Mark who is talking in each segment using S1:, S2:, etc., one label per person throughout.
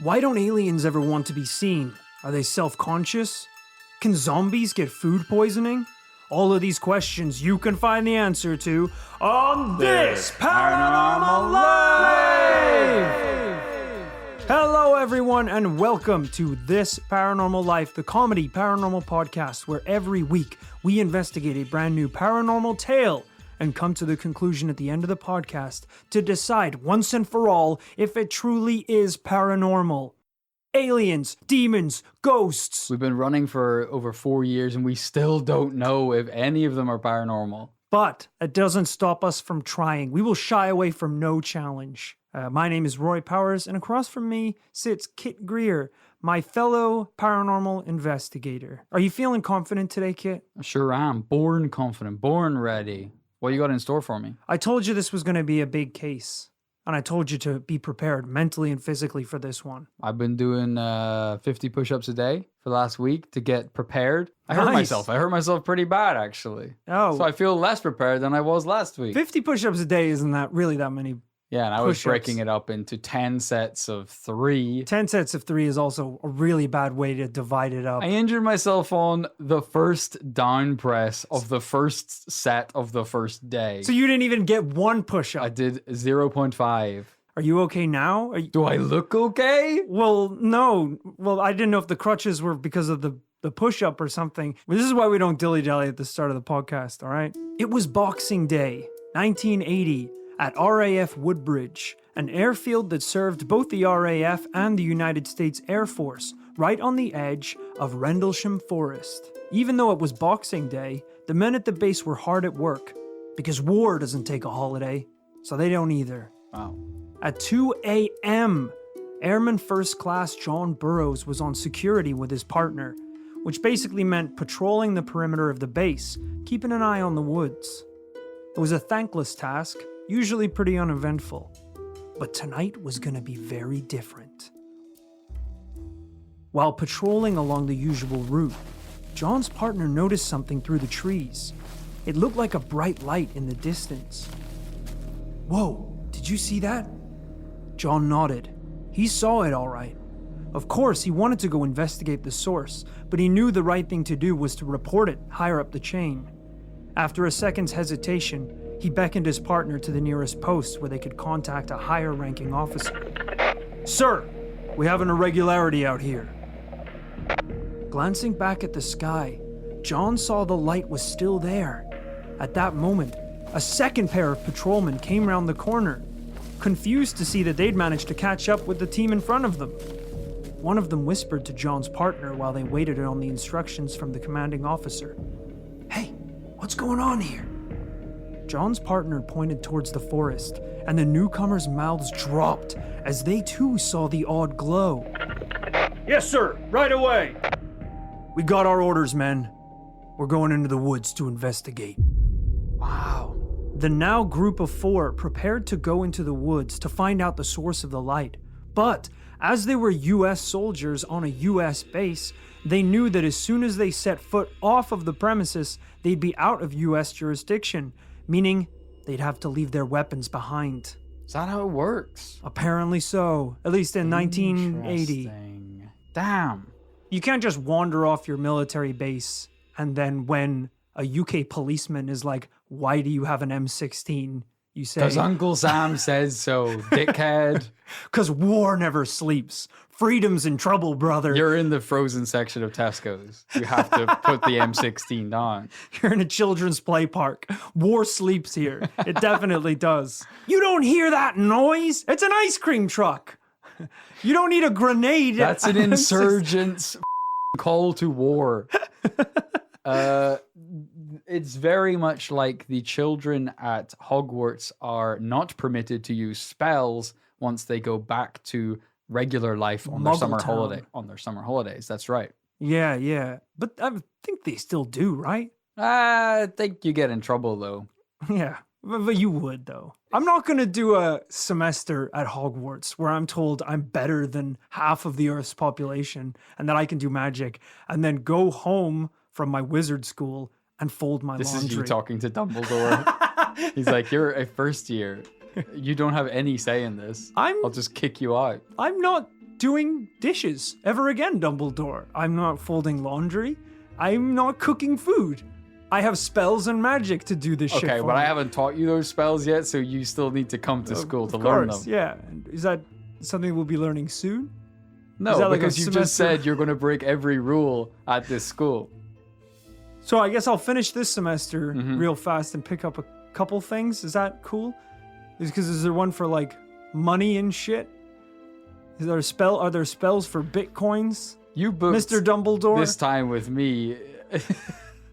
S1: Why don't aliens ever want to be seen? Are they self-conscious? Can zombies get food poisoning? All of these questions you can find the answer to on this Paranormal Life! Hello everyone and welcome to This Paranormal Life, the comedy paranormal podcast where every week we investigate a brand new paranormal tale and come to the conclusion at the end of the podcast to decide once and for all if it truly is paranormal. Aliens, demons, ghosts.
S2: We've been running for over 4 years and we still don't know if any of them are paranormal.
S1: But it doesn't stop us from trying. We will shy away from no challenge. My name is Roy Powers, and across from me sits Kit Greer, my fellow paranormal investigator. Are you feeling confident today, Kit?
S2: I sure am. Born confident, born ready. What you got in store for me?
S1: I told you this was going to be a big case, and I told you to be prepared mentally and physically for this one.
S2: I've been doing 50 push-ups a day for the last week to get prepared. I hurt
S1: Nice.
S2: myself. I hurt myself pretty bad, actually.
S1: Oh,
S2: So I feel less prepared than I was last week.
S1: 50 push-ups a day isn't that really that many.
S2: Yeah, and I was
S1: push-ups.
S2: breaking it up into 10 sets of 3.
S1: 10 sets of 3 is also a really bad way to divide it up.
S2: I injured myself on the first down press of the first set of the first day.
S1: So you didn't even get one
S2: I
S1: push-up.
S2: did 0.5.
S1: Are you okay now?
S2: Do I look okay?
S1: Well, no. Well, I didn't know if the crutches were because of the push-up or something. Well, this is why we don't dilly-dally at the start of the podcast, all right? It was Boxing Day, 1980, at RAF Woodbridge, an airfield that served both the RAF and the United States Air Force, right on the edge of Rendlesham Forest. Even though it was Boxing Day, the men at the base were hard at work, because war doesn't take a holiday, so they don't either.
S2: Wow.
S1: At 2 a.m., Airman First Class John Burroughs was on security with his partner, which basically meant patrolling the perimeter of the base, keeping an eye on the woods. It was a thankless task, usually pretty uneventful, but tonight was going to be very different. While patrolling along the usual route, John's partner noticed something through the trees. It looked like a bright light in the distance. Whoa, did you see that? John nodded. He saw it all right. Of course, he wanted to go investigate the source, but he knew the right thing to do was to report it higher up the chain. After a second's hesitation, he beckoned his partner to the nearest post where they could contact a higher-ranking officer. Sir, we have an irregularity out here. Glancing back at the sky, John saw the light was still there. At that moment, a second pair of patrolmen came round the corner, confused to see that they'd managed to catch up with the team in front of them. One of them whispered to John's partner while they waited on the instructions from the commanding officer. Hey, what's going on here? John's partner pointed towards the forest, and the newcomers' mouths dropped as they too saw the odd glow. Yes, sir, right away. We got our orders, men. We're going into the woods to investigate. Wow. The now group of 4 prepared to go into the woods to find out the source of the light. But as they were U.S. soldiers on a U.S. base, they knew that as soon as they set foot off of the premises, they'd be out of U.S. jurisdiction, meaning they'd have to leave their weapons behind.
S2: Is that how it works?
S1: Apparently so, at least in 1980.
S2: Interesting. Damn.
S1: You can't just wander off your military base and then when a UK policeman is like, why do you have an M16? You say,
S2: Because Uncle Sam says so, dickhead.
S1: because war never sleeps. Freedom's in trouble, brother.
S2: You're in the frozen section of Tesco's. You have to put the M16 down.
S1: You're in a children's play park. War sleeps here. It definitely does. You don't hear that noise? It's an ice cream truck. You don't need a grenade.
S2: That's an insurgent's call to war. It's very much like the children at Hogwarts are not permitted to use spells once they go back to regular life on their summer holidays. That's right.
S1: Yeah. But I think they still do, right?
S2: I think you get in trouble though.
S1: Yeah, but you would though. I'm not going to do a semester at Hogwarts where I'm told I'm better than half of the Earth's population and that I can do magic and then go home from my wizard school and fold my
S2: This
S1: laundry.
S2: is you talking to Dumbledore. He's like, you're a first year. You don't have any say in this. I'll just kick you out.
S1: I'm not doing dishes ever again, Dumbledore. I'm not folding laundry. I'm not cooking food. I have spells and magic to do this shit
S2: Okay,
S1: for
S2: but
S1: me.
S2: I haven't taught you those spells yet, so you still need to come to school to learn them.
S1: Yeah. And is that something we'll be learning soon? Is
S2: No,
S1: that like
S2: because
S1: a
S2: you just
S1: semester?
S2: said you're going to break every rule at this school.
S1: So I guess I'll finish this semester
S2: Mm-hmm.
S1: real fast and pick up a couple things. Is that cool? Is there one for like money and shit? Are there spells for bitcoins?
S2: You booked
S1: Mr. Dumbledore?
S2: this time with me.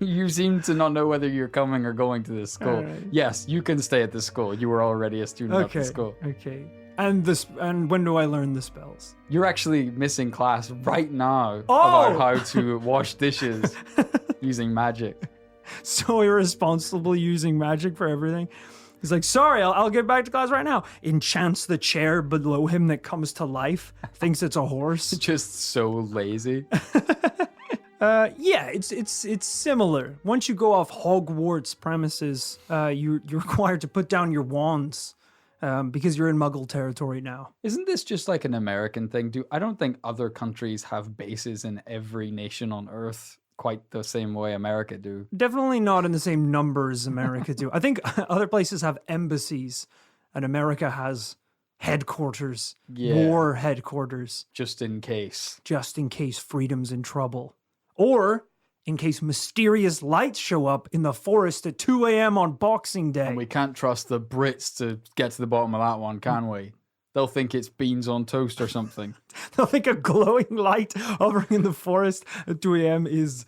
S2: You seem to not know whether you're coming or going to this school.
S1: Alright.
S2: Yes, you can stay at the school. You were already a student at the school.
S1: Okay. And when do I learn the spells?
S2: You're actually missing class right now
S1: Oh!
S2: about how to wash dishes using magic.
S1: So irresponsible using magic for everything. He's like, sorry, I'll get back to class right now. Enchants the chair below him that comes to life. Thinks it's a horse.
S2: Just so lazy.
S1: Yeah, it's similar. Once you go off Hogwarts premises, you're required to put down your wands because you're in Muggle territory now.
S2: Isn't this just like an American thing? I don't think other countries have bases in every nation on Earth quite the same way America do.
S1: Definitely not in the same numbers America do. I think other places have embassies, and America has headquarters, war headquarters,
S2: Just in case.
S1: just in case freedom's in trouble. Or in case mysterious lights show up in the forest at 2 a.m. on Boxing Day.
S2: And we can't trust the Brits to get to the bottom of that one, can we? They'll think it's beans on toast or something.
S1: They'll think a glowing light hovering in the forest at 2 a.m. is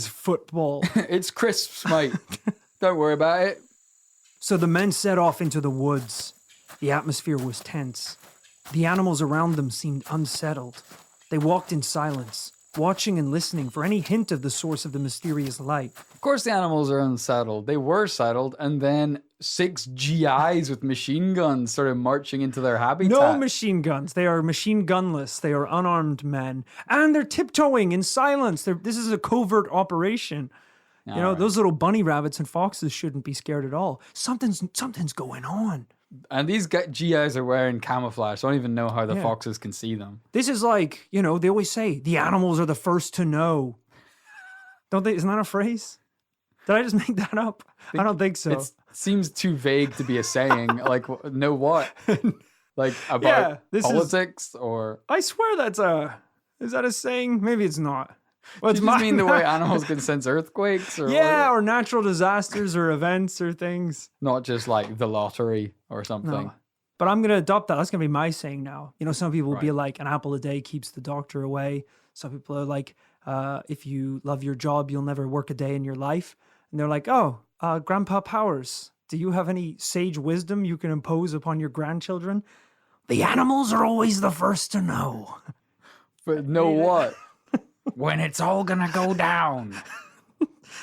S1: football.
S2: It's crisps, mate. Don't worry about it.
S1: So the men set off into the woods. The atmosphere was tense. The animals around them seemed unsettled. They walked in silence, watching and listening for any hint of the source of the mysterious light.
S2: Of course the animals are unsettled. They were settled, and then 6 GIs with machine guns started marching into their habitat.
S1: No machine guns. They are machine gunless. They are unarmed men. And they're tiptoeing in silence. This is a covert operation. You know, those little bunny rabbits and foxes shouldn't be scared at all. Something's going on.
S2: And these GIs are wearing camouflage, so I don't even know how the
S1: Yeah.
S2: foxes can see them.
S1: This is like, you know, they always say the animals are the first to know. Don't they? Isn't that a phrase? Did I just make that up? I don't think so.
S2: It seems too vague to be a saying. Like, know what? Like, about politics or...
S1: I swear is that a saying? Maybe it's not. Well,
S2: Do you just mean the way animals can sense earthquakes? Or
S1: Yeah, or natural disasters or events or things.
S2: not just like the lottery or something.
S1: No. But I'm going to adopt that. That's going to be my saying now. You know, some people will be
S2: Right.
S1: like, an apple a day keeps the doctor away. Some people are like, if you love your job, you'll never work a day in your life. And they're like, oh, Grandpa Powers, do you have any sage wisdom you can impose upon your grandchildren? The animals are always the first to know.
S2: But know what? When it's all gonna go down.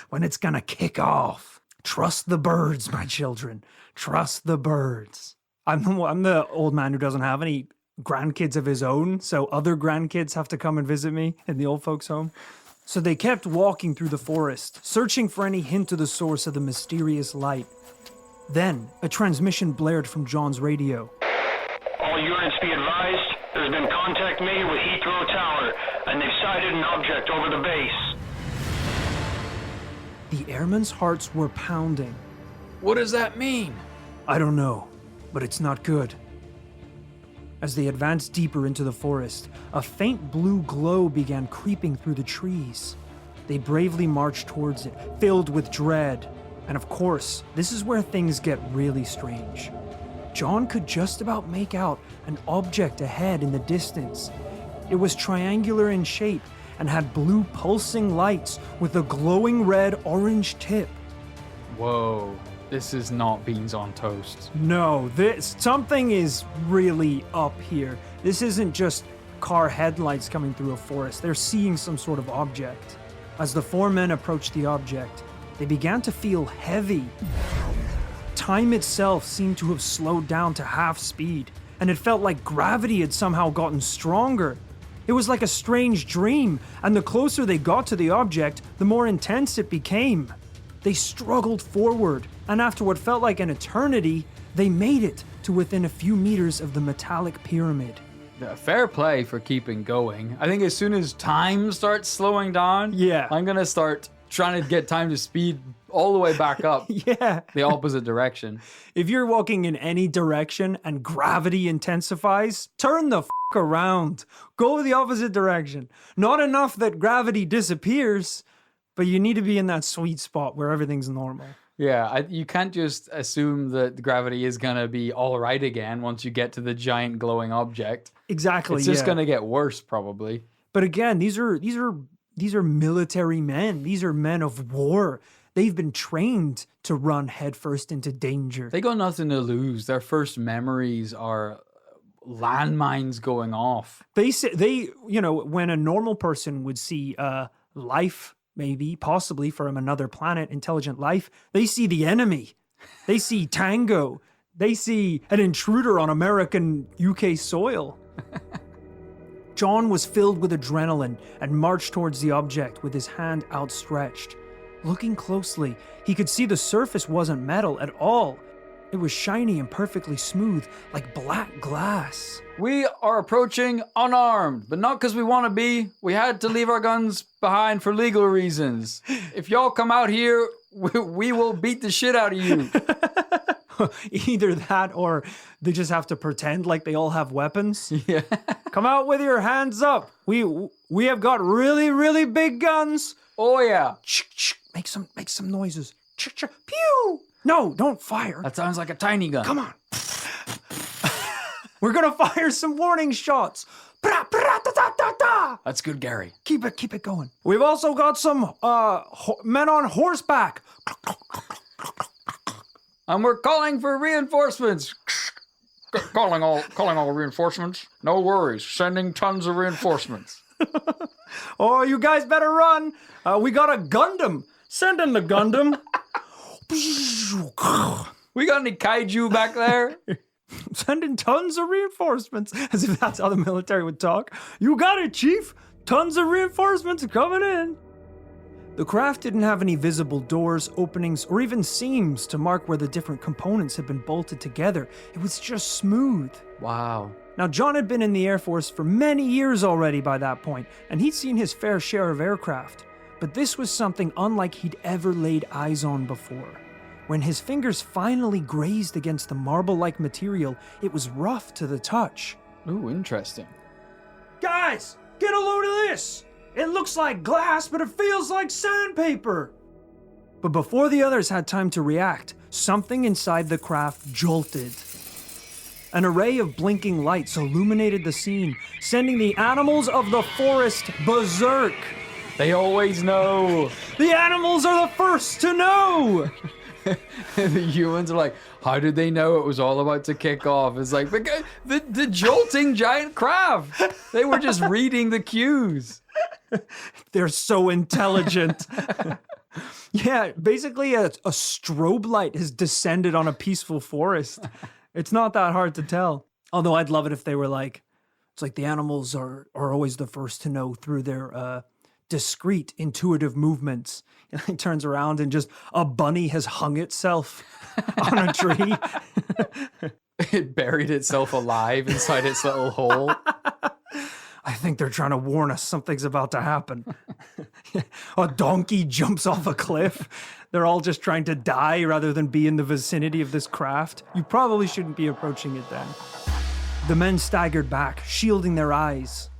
S1: When it's going to kick off. Trust the birds, my children. Trust the birds. I'm the old man who doesn't have any grandkids of his own, so other grandkids have to come and visit me in the old folks' home. So they kept walking through the forest, searching for any hint of the source of the mysterious light. Then, a transmission blared from John's radio.
S3: All units be advised, there's been contact made with Heathrow Tower, and they've sighted an object over the base.
S1: The airmen's hearts were pounding.
S2: What does that mean?
S1: I don't know, but it's not good. As they advanced deeper into the forest, a faint blue glow began creeping through the trees. They bravely marched towards it, filled with dread. And of course, this is where things get really strange. John could just about make out an object ahead in the distance. It was triangular in shape and had blue pulsing lights with a glowing red-orange tip.
S2: Whoa, this is not beans on toast.
S1: No, something is really up here. This isn't just car headlights coming through a forest. They're seeing some sort of object. As the 4 men approached the object, they began to feel heavy. Time itself seemed to have slowed down to half speed, and it felt like gravity had somehow gotten stronger. It was like a strange dream, and the closer they got to the object, the more intense it became. They struggled forward, and after what felt like an eternity, they made it to within a few meters of the metallic pyramid.
S2: Fair play for keeping going. I think as soon as time starts slowing down,
S1: Yeah.
S2: I'm going to start trying to get time to speed all the way back up
S1: Yeah.
S2: the opposite direction.
S1: If you're walking in any direction and gravity intensifies, turn the around. Go the opposite direction. Not enough that gravity disappears, but you need to be in that sweet spot where everything's normal.
S2: Yeah, you can't just assume that gravity is going to be all right again once you get to the giant glowing object.
S1: Exactly.
S2: It's just going to get worse, probably.
S1: But again, these are military men. These are men of war. They've been trained to run headfirst into danger.
S2: They got nothing to lose. Their first memories are landmines going off.
S1: They, when a normal person would see life, maybe, possibly from another planet, intelligent life, they see the enemy. They see Tango. They see an intruder on American UK soil. John was filled with adrenaline and marched towards the object with his hand outstretched. Looking closely, he could see the surface wasn't metal at all. It was shiny and perfectly smooth, like black glass.
S2: We are approaching unarmed, but not because we want to be. We had to leave our guns behind for legal reasons. If y'all come out here, we will beat the shit out of you.
S1: Either that or they just have to pretend like they all have weapons.
S2: Yeah.
S1: Come out with your hands up. We have got really, really big guns.
S2: Oh, yeah.
S1: Make some noises. Pew! No, don't fire.
S2: That sounds like a tiny gun.
S1: Come on. We're gonna fire some warning shots.
S2: That's good, Gary.
S1: Keep it going. We've also got some men on horseback.
S2: And we're calling for reinforcements. calling all reinforcements. No worries. Sending tons of reinforcements.
S1: Oh, you guys better run. We got a Gundam. Send in the Gundam.
S2: We got any kaiju back there?
S1: Sending tons of reinforcements. As if that's how the military would talk. You got it, Chief. Tons of reinforcements coming in. The craft didn't have any visible doors, openings, or even seams to mark where the different components had been bolted together. It was just smooth.
S2: Wow.
S1: Now, John had been in the Air Force for many years already by that point, and he'd seen his fair share of aircraft. But this was something unlike he'd ever laid eyes on before. When his fingers finally grazed against the marble-like material, it was rough to the touch.
S2: Ooh, interesting.
S1: Guys, get a load of this! It looks like glass, but it feels like sandpaper! But before the others had time to react, something inside the craft jolted. An array of blinking lights illuminated the scene, sending the animals of the forest berserk.
S2: They always know.
S1: The animals are the first to know!
S2: The humans are like, how did they know it was all about to kick off? It's like, because the jolting giant craft. They were just reading the cues.
S1: They're so intelligent. Yeah, basically a strobe light has descended on a peaceful forest. It's not that hard to tell. Although I'd love it if they were like, it's like the animals are always the first to know through their discreet, intuitive movements. And he turns around and just a bunny has hung itself on a tree.
S2: It buried itself alive inside its little hole.
S1: I think they're trying to warn us something's about to happen. A donkey jumps off a cliff. They're all just trying to die rather than be in the vicinity of this craft. You probably shouldn't be approaching it then. The men staggered back, shielding their eyes.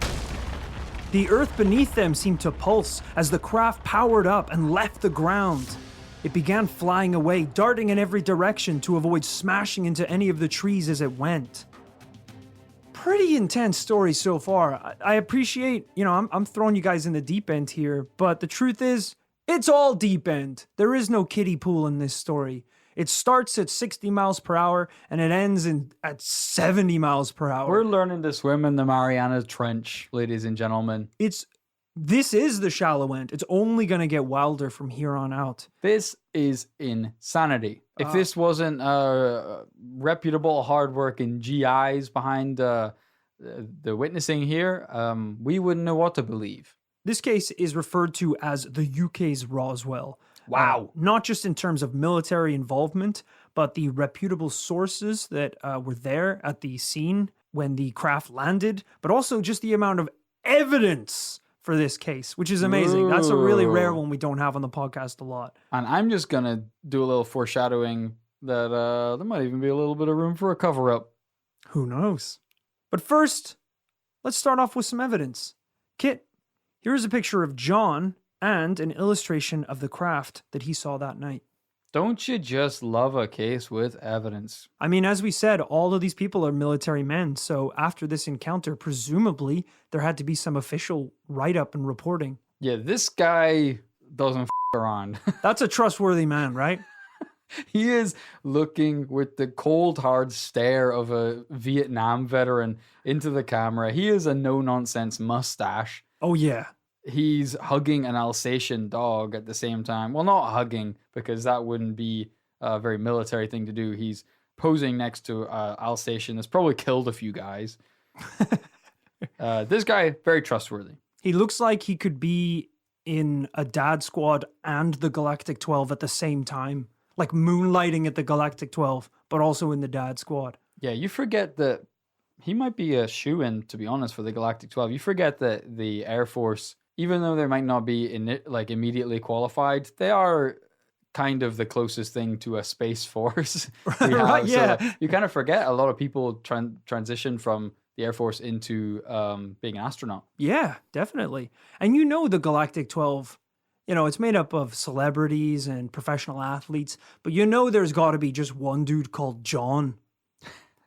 S1: The earth beneath them seemed to pulse as the craft powered up and left the ground. It began flying away, darting in every direction to avoid smashing into any of the trees as it went. Pretty intense story so far. I appreciate, I'm throwing you guys in the deep end here, but the truth is, it's all deep end. There is no kiddie pool in this story. It starts at 60 miles per hour and it ends at 70 miles per hour.
S2: We're learning to swim in the Mariana Trench, ladies and gentlemen.
S1: This is the shallow end. It's only going to get wilder from here on out.
S2: This is insanity. If this wasn't reputable, hardworking GIs behind the witnessing here, we wouldn't know what to believe.
S1: This case is referred to as the UK's Roswell.
S2: Wow.
S1: Not just in terms of military involvement, but the reputable sources that were there at the scene when the craft landed, but also just the amount of evidence for this case, which is amazing. That's a really rare one we don't have on the podcast a lot.
S2: And I'm just going to do a little foreshadowing that there might even be a little bit of room for a cover-up.
S1: Who knows? But first, let's start off with some evidence. Kit, here's a picture of John and an illustration of the craft that he saw that night.
S2: Don't you just love a case with evidence?
S1: I mean, as we said, all of these people are military men, so after this encounter, presumably, there had to be some official write-up and reporting.
S2: Yeah, this guy doesn't around.
S1: That's a trustworthy man, right?
S2: He is looking with the cold, hard stare of a Vietnam veteran into the camera. He is a no-nonsense mustache.
S1: Oh, yeah.
S2: He's hugging an Alsatian dog at the same time. Well, not hugging, because that wouldn't be a very military thing to do. He's posing next to Alsatian that's probably killed a few guys. This guy, very trustworthy.
S1: He looks like he could be in a dad squad and the Galactic 12 at the same time. Like moonlighting at the Galactic 12, but also in the dad squad.
S2: Yeah, you forget that he might be a shoo-in, to be honest, for the Galactic 12. You forget that the Air Force, even though they might not be immediately qualified, they are kind of the closest thing to a space force we have.
S1: Right, yeah.
S2: So you kind of forget a lot of people transition from the Air Force into being an astronaut.
S1: Yeah, definitely. And you know the Galactic 12, you know, it's made up of celebrities and professional athletes, but you know there's got to be just one dude called John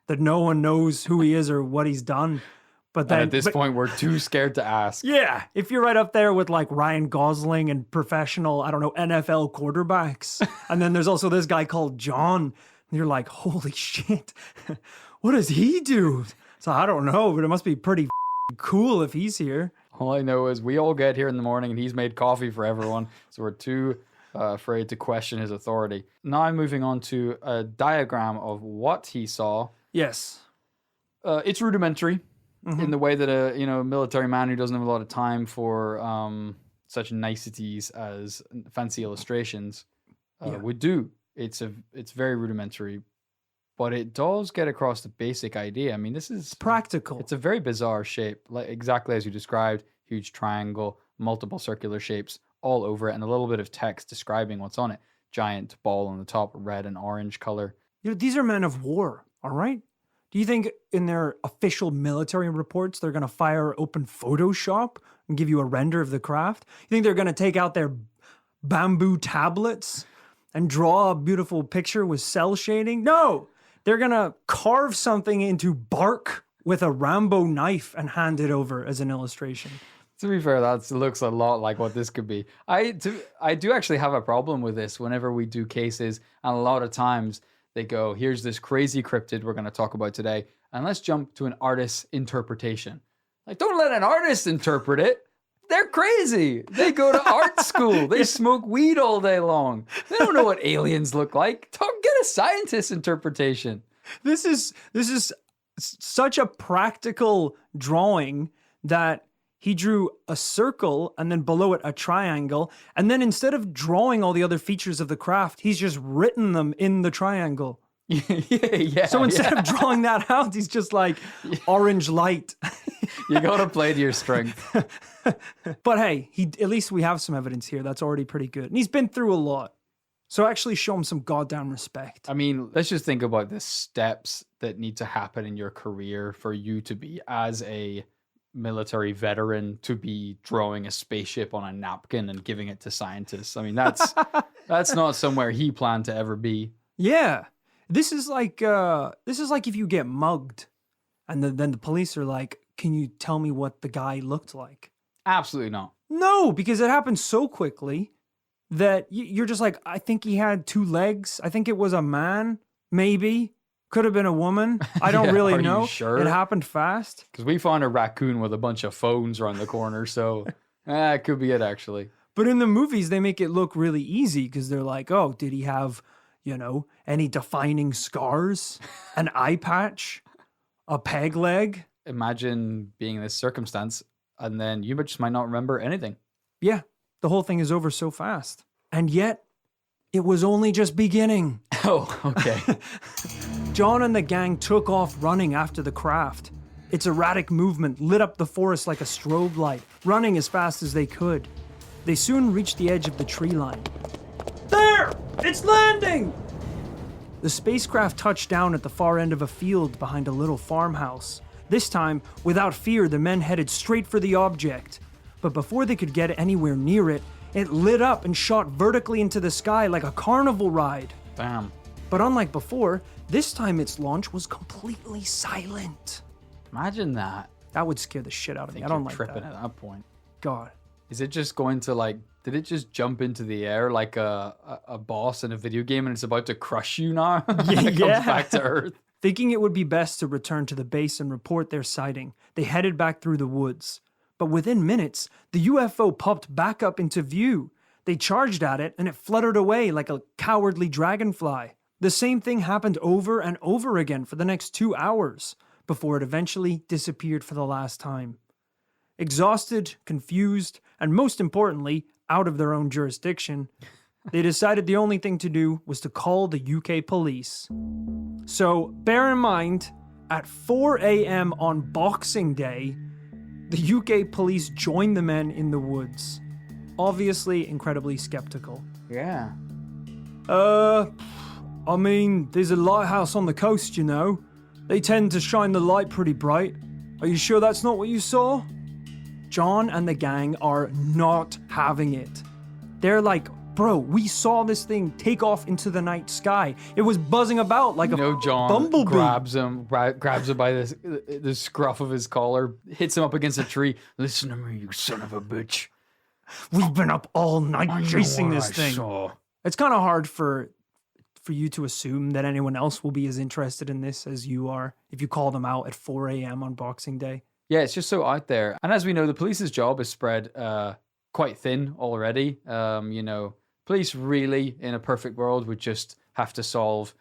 S1: that no one knows who he is or what he's done. But then,
S2: and at this point, we're too scared to ask.
S1: Yeah, if you're right up there with like Ryan Gosling and professional, I don't know, NFL quarterbacks, and then there's also this guy called John, and you're like, holy shit, what does he do? So I don't know, but it must be pretty cool if he's here.
S2: All I know is we all get here in the morning and he's made coffee for everyone, so we're too afraid to question his authority. Now moving on to a diagram of what he saw.
S1: Yes.
S2: It's rudimentary. In the way that a military man who doesn't have a lot of time for such niceties as fancy illustrations would do. It's very rudimentary, but it does get across the basic idea. I mean, this is
S1: practical.
S2: It's a very bizarre shape, like exactly as you described. Huge triangle, multiple circular shapes all over it, and a little bit of text describing what's on it. Giant ball on the top, red and orange color.
S1: You know, these are men of war, all right? Do you think in their official military reports, they're going to fire open Photoshop and give you a render of the craft? You think they're going to take out their bamboo tablets and draw a beautiful picture with cell shading? No, they're going to carve something into bark with a Rambo knife and hand it over as an illustration.
S2: To be fair, that looks a lot like what this could be. I do actually have a problem with this whenever we do cases, and a lot of times they go, here's this crazy cryptid we're going to talk about today, and let's jump to an artist's interpretation. Like, don't let an artist interpret it. They're crazy. They go to art school. They smoke weed all day long. They don't know what aliens look like. Don't get a scientist's interpretation.
S1: This is such a practical drawing that he drew a circle and then below it a triangle. And then instead of drawing all the other features of the craft, he's just written them in the triangle. So instead of drawing that out, he's just like orange light.
S2: You got to play to your strength.
S1: But hey, at least we have some evidence here. That's already pretty good. And he's been through a lot. So actually show him some goddamn respect.
S2: I mean, let's just think about the steps that need to happen in your career for you to be, as a military veteran, to be drawing a spaceship on a napkin and giving it to scientists. I mean, that's not somewhere he planned to ever be.
S1: Yeah. This is like if you get mugged and then the police are like, can you tell me what the guy looked like?
S2: Absolutely not.
S1: No, because it happened so quickly that you're just like, I think he had 2 legs. I think it was a man, maybe. Could have been a woman. I don't really know.
S2: You sure?
S1: It happened fast.
S2: Because we found a raccoon with a bunch of phones around the corner, so it could be it, actually.
S1: But in the movies, they make it look really easy because they're like, oh, did he have, any defining scars? An eye patch? A peg leg?
S2: Imagine being in this circumstance, and then you just might not remember anything.
S1: Yeah, the whole thing is over so fast. And yet, it was only just beginning.
S2: Oh, okay.
S1: John and the gang took off running after the craft. Its erratic movement lit up the forest like a strobe light, running as fast as they could. They soon reached the edge of the tree line. There! It's landing! The spacecraft touched down at the far end of a field behind a little farmhouse. This time, without fear, the men headed straight for the object. But before they could get anywhere near it, it lit up and shot vertically into the sky like a carnival ride.
S2: Damn.
S1: But unlike before, this time its launch was completely silent.
S2: Imagine that.
S1: That would scare the shit out of me. I
S2: You're
S1: don't like
S2: tripping
S1: that.
S2: at that point.
S1: God.
S2: Is it just going to like, did it just jump into the air like a boss in a video game and it's about to crush you now? When it comes back to Earth.
S1: Thinking it would be best to return to the base and report their sighting, they headed back through the woods. But within minutes, the UFO popped back up into view. They charged at it and it fluttered away like a cowardly dragonfly. The same thing happened over and over again for the next 2 hours, before it eventually disappeared for the last time. Exhausted, confused, and most importantly, out of their own jurisdiction, they decided the only thing to do was to call the UK police. So, bear in mind, at 4 a.m. on Boxing Day, the UK police joined the men in the woods. Obviously incredibly skeptical.
S2: Yeah.
S1: I mean, there's a lighthouse on the coast, you know. They tend to shine the light pretty bright. Are you sure that's not what you saw? John and the gang are not having it. They're like, bro, we saw this thing take off into the night sky. It was buzzing about like a
S2: John
S1: bumblebee.
S2: grabs him by the scruff of his collar, hits him up against a tree. Listen to me, you son of a bitch.
S1: We've been up all night
S2: I know
S1: chasing
S2: what
S1: this
S2: I
S1: thing.
S2: saw.
S1: It's kind of hard for you to assume that anyone else will be as interested in this as you are if you call them out at 4 a.m. on Boxing Day.
S2: Yeah, it's just so out there. And as we know, the police's job is spread quite thin already. Police really, in a perfect world, would just have to solve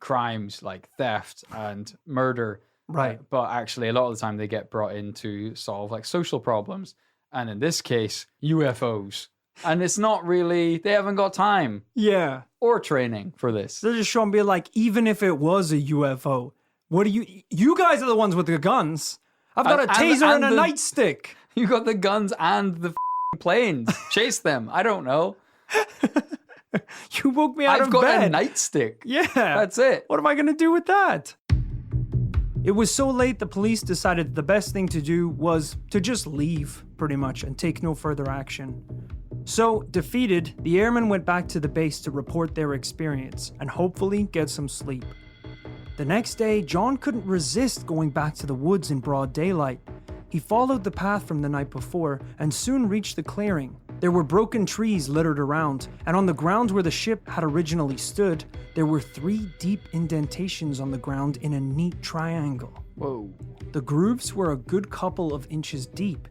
S2: crimes like theft and murder.
S1: Right.
S2: But actually, a lot of the time, they get brought in to solve like social problems. And in this case, UFOs. And it's not really, they haven't got time
S1: Yeah.
S2: or training for this.
S1: They're just showing me like, even if it was a UFO, what do you guys are the ones with the guns. I've got a taser and a nightstick.
S2: You got the guns and the planes. Chase them. I don't know.
S1: You woke me out
S2: I've
S1: of
S2: got
S1: bed.
S2: a nightstick.
S1: Yeah.
S2: That's it.
S1: What am I going to do with that? It was so late the police decided the best thing to do was to just leave, pretty much, and take no further action. So, defeated, the airmen went back to the base to report their experience and hopefully get some sleep. The next day, John couldn't resist going back to the woods in broad daylight. He followed the path from the night before and soon reached the clearing. There were broken trees littered around, and on the ground where the ship had originally stood, there were 3 deep indentations on the ground in a neat triangle.
S2: Whoa.
S1: The grooves were a good couple of inches deep.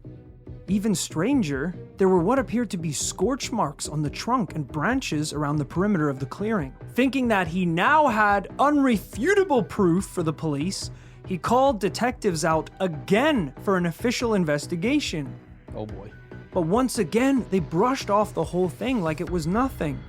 S1: Even stranger, there were what appeared to be scorch marks on the trunk and branches around the perimeter of the clearing. Thinking that he now had unrefutable proof for the police, he called detectives out again for an official investigation.
S2: Oh boy.
S1: But once again, they brushed off the whole thing like it was nothing.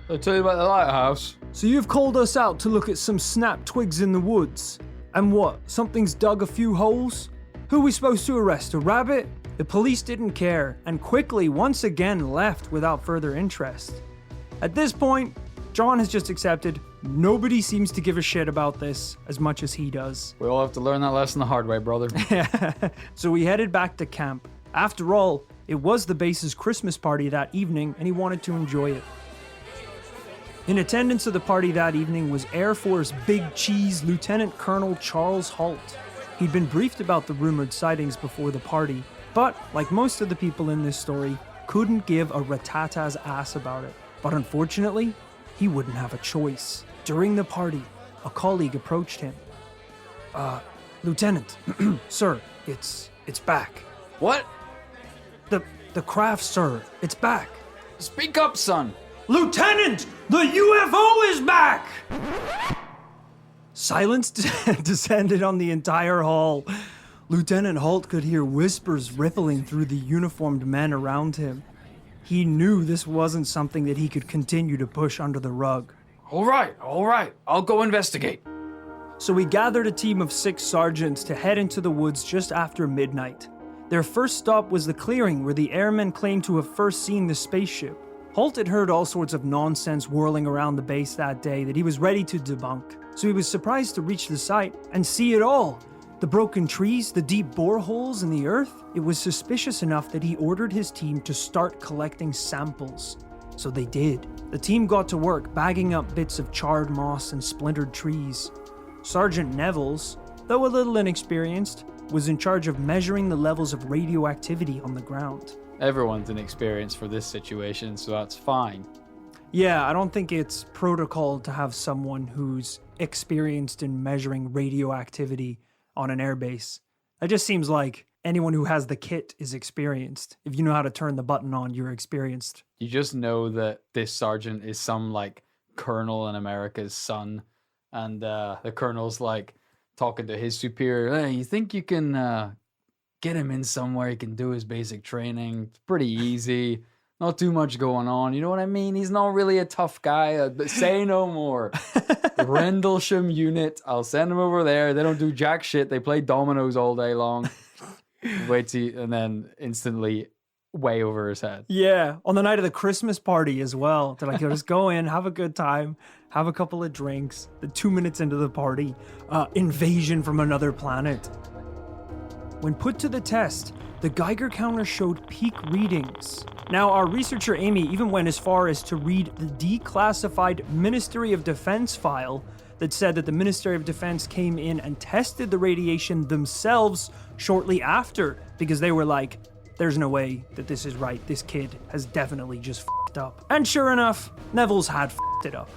S2: I'll tell you about the lighthouse.
S1: So you've called us out to look at some snapped twigs in the woods. And what, something's dug a few holes? Who are we supposed to arrest, a rabbit? The police didn't care, and quickly once again left without further interest. At this point, John has just accepted nobody seems to give a shit about this as much as he does.
S2: We all have to learn that lesson the hard way, brother.
S1: So he headed back to camp. After all, it was the base's Christmas party that evening, and he wanted to enjoy it. In attendance of the party that evening was Air Force Big Cheese Lieutenant Colonel Charles Halt. He'd been briefed about the rumored sightings before the party, but, like most of the people in this story, couldn't give a ratata's ass about it. But unfortunately, he wouldn't have a choice. During the party, a colleague approached him. Lieutenant, sir, it's back.
S2: What?
S1: The craft, sir, it's back.
S2: Speak up, son.
S1: Lieutenant, the UFO is back! Silence descended on the entire hall. Lieutenant Halt could hear whispers rippling through the uniformed men around him. He knew this wasn't something that he could continue to push under the rug.
S2: All right. I'll go investigate.
S1: So we gathered a team of 6 sergeants to head into the woods just after midnight. Their first stop was the clearing where the airmen claimed to have first seen the spaceship. Holt had heard all sorts of nonsense whirling around the base that day that he was ready to debunk. So he was surprised to reach the site and see it all. The broken trees, the deep boreholes in the earth. It was suspicious enough that he ordered his team to start collecting samples. So they did. The team got to work bagging up bits of charred moss and splintered trees. Sergeant Nevels, though a little inexperienced, was in charge of measuring the levels of radioactivity on the ground.
S2: Everyone's inexperienced for this situation, so that's fine.
S1: Yeah, I don't think it's protocol to have someone who's experienced in measuring radioactivity on an airbase. It just seems like anyone who has the kit is experienced. If you know how to turn the button on, you're experienced.
S2: You just know that this sergeant is some like colonel in America's son, and the colonel's like talking to his superior. Hey, you think you can get him in somewhere he can do his basic training? It's pretty easy. Not too much going on. You know what I mean? He's not really a tough guy. But say no more. Rendlesham unit. I'll send him over there. They don't do jack shit. They play dominoes all day long. Wait till and then instantly way over his head.
S1: Yeah, on the night of the Christmas party as well. They're like, just go in, have a good time, have a couple of drinks. The 2 minutes into the party, invasion from another planet. When put to the test, the Geiger counter showed peak readings. Now, our researcher Amy even went as far as to read the declassified Ministry of Defense file that said that the Ministry of Defense came in and tested the radiation themselves shortly after, because they were like, there's no way that this is right. This kid has definitely just f***ed up. And sure enough, Neville's had f***ed it up.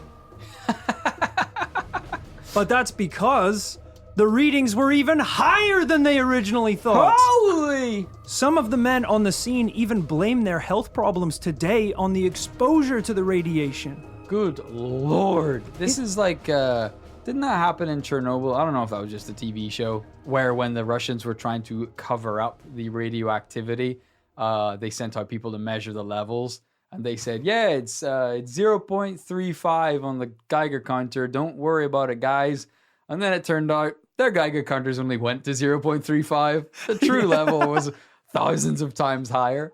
S1: But that's because the readings were even higher than they originally thought.
S2: Holy!
S1: Some of the men on the scene even blame their health problems today on the exposure to the radiation.
S2: Good Lord. This is like, didn't that happen in Chernobyl? I don't know if that was just a TV show, where when the Russians were trying to cover up the radioactivity, they sent out people to measure the levels. And they said, yeah, it's 0.35 on the Geiger counter. Don't worry about it, guys. And then it turned out their Geiger counters only went to 0.35. The true level was thousands of times higher.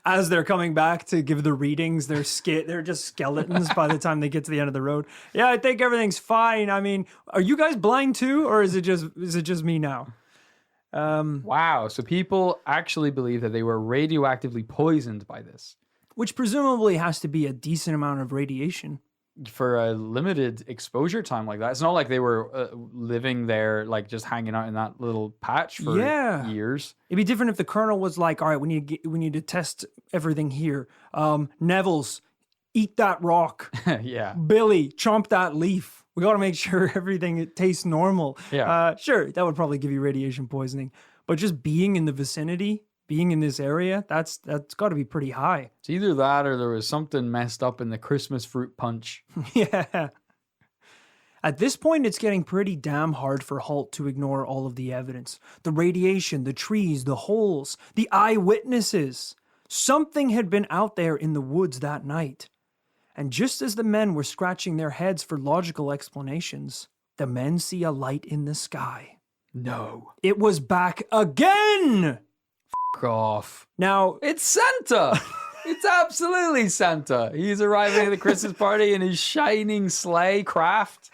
S1: As they're coming back to give the readings, they're just skeletons by the time they get to the end of the road. Yeah, I think everything's fine. I mean, are you guys blind too, or is it just me now?
S2: Wow, so people actually believe that they were radioactively poisoned by this.
S1: Which presumably has to be a decent amount of radiation.
S2: For a limited exposure time like that. It's not like they were living there, like just hanging out in that little patch for years.
S1: It'd be different if the colonel was like, all right, we need to test everything here. Neville's, eat that rock.
S2: Yeah.
S1: Billy, chomp that leaf. We got to make sure everything tastes normal.
S2: Yeah.
S1: Sure, that would probably give you radiation poisoning. But just being in the vicinity, being in this area, that's got to be pretty high.
S2: It's either that or there was something messed up in the Christmas fruit punch.
S1: Yeah. At this point, it's getting pretty damn hard for Holt to ignore all of the evidence. The radiation, the trees, the holes, the eyewitnesses. Something had been out there in the woods that night. And just as the men were scratching their heads for logical explanations, the men see a light in the sky.
S2: No.
S1: It was back again!
S2: F*** off.
S1: Now,
S2: it's Santa! It's absolutely Santa. He's arriving at the Christmas party in his shining sleigh craft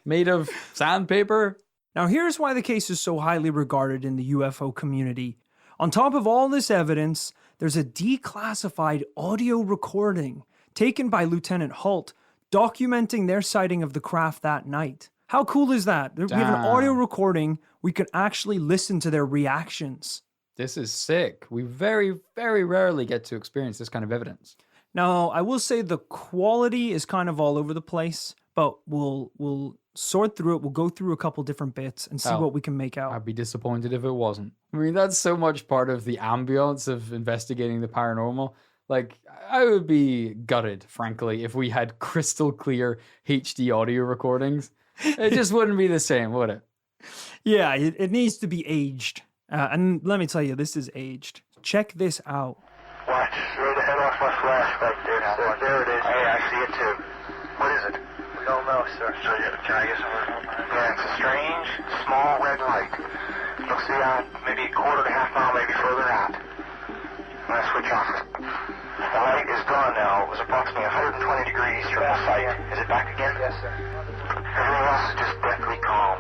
S2: made of sandpaper.
S1: Now here's why the case is so highly regarded in the UFO community. On top of all this evidence, there's a declassified audio recording taken by Lieutenant Holt documenting their sighting of the craft that night. How cool is that? We have an audio recording. We can actually listen to their reactions.
S2: This is sick. We very, very rarely get to experience this kind of evidence.
S1: Now, I will say the quality is kind of all over the place, but we'll sort through it. We'll go through a couple different bits and see what we can make out.
S2: I'd be disappointed if it wasn't. I mean, that's so much part of the ambience of investigating the paranormal. Like, I would be gutted, frankly, if we had crystal clear HD audio recordings. It just wouldn't be the same, would it?
S1: Yeah, it needs to be aged. And let me tell you, this is aged. Check this out.
S4: Watch, straight ahead off my flash right there. So there it is. Hey, I see it too. What is it? Don't know, sir. So can I get some? Yeah, it's a strange, small red light. You'll see maybe a quarter to half mile, maybe further out. I'm going to switch off. The light is gone now. It was approximately 120 degrees from the site. Is it back again?
S5: Yes, sir.
S4: Everything else is just deathly calm.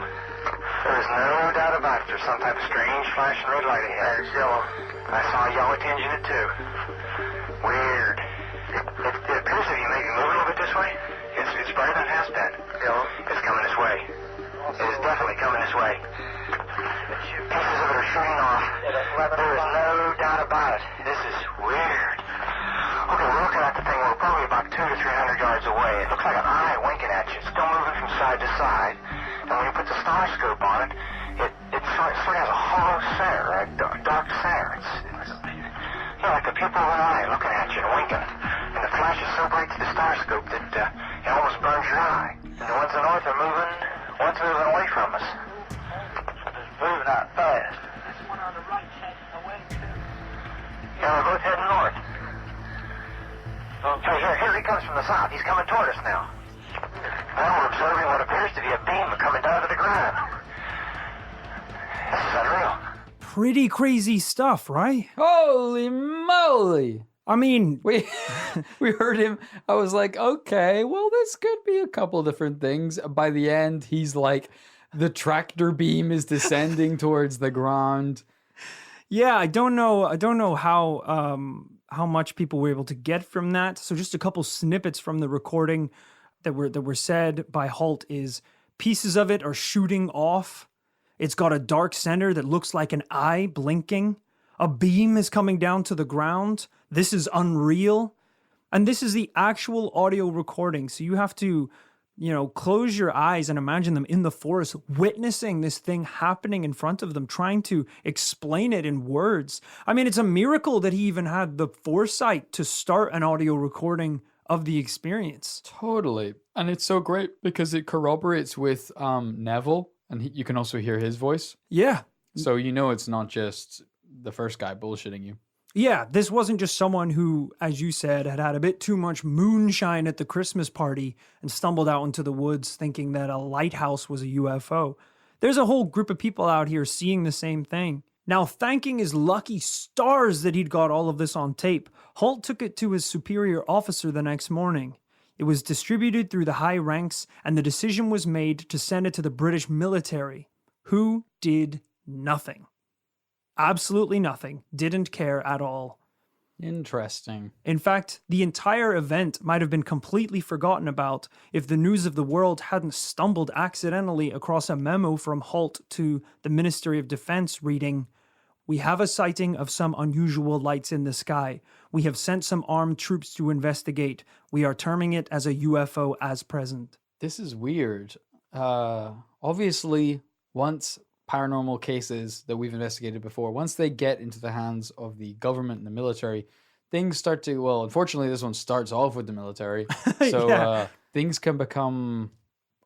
S4: There is no doubt about it. There's some type of strange flashing red light ahead. It's yellow. I saw a yellow tinge in it, too. Weird. It appears to be maybe moving a little bit this way. It's brighter than it has been. Yellow. It's coming this way. It is definitely coming this way. Pieces of it are shooting off. There is no doubt about it. This is weird. Okay, we're looking at the thing. We're probably about 200 to 300 yards away. It looks like an eye winking at you. It's still moving from side to side. And when you put the star scope on it, it sort of has a hollow center, a dark center. It's like the pupil of an eye looking at you and winking. And the flash is so bright to the star scope that it almost burns your eye. And the ones in the north are moving. One's moving away from us. It's moving out fast.
S5: This one on the right heading away, too.
S4: Yeah, they're both heading north. Here he comes from the south. He's coming toward us now. Now we're observing what appears to be a beam coming down to the ground. This is unreal.
S1: Pretty crazy stuff, right?
S2: Holy moly!
S1: I mean,
S2: We heard him. I was like, okay, well, this could be a couple different things. By the end, he's like, the tractor beam is descending towards the ground.
S1: yeah, I don't know how much people were able to get from that. So just a couple snippets from the recording that were said by Halt is pieces of it are shooting off. It's got a dark center that looks like an eye blinking. A beam is coming down to the ground. This is unreal. And this is the actual audio recording. So you have to, close your eyes and imagine them in the forest, witnessing this thing happening in front of them, trying to explain it in words. I mean, it's a miracle that he even had the foresight to start an audio recording of the experience.
S2: Totally. And it's so great because it corroborates with Neville, and you can also hear his voice.
S1: Yeah.
S2: So it's not just the first guy bullshitting you.
S1: Yeah, this wasn't just someone who, as you said, had had a bit too much moonshine at the Christmas party and stumbled out into the woods thinking that a lighthouse was a UFO. There's a whole group of people out here seeing the same thing. Now, thanking his lucky stars that he'd got all of this on tape, Halt took it to his superior officer the next morning. It was distributed through the high ranks, and the decision was made to send it to the British military, who did nothing. Absolutely nothing. Didn't care at all.
S2: Interesting.
S1: In fact, the entire event might have been completely forgotten about if the news of the world hadn't stumbled accidentally across a memo from Halt to the Ministry of Defense reading, "We have a sighting of some unusual lights in the sky. We have sent some armed troops to investigate. We are terming it as a UFO as present."
S2: This is weird. Obviously, once paranormal cases that we've investigated before, once they get into the hands of the government and the military, things start to, well, unfortunately, this one starts off with the military. So
S1: Yeah.
S2: Things can become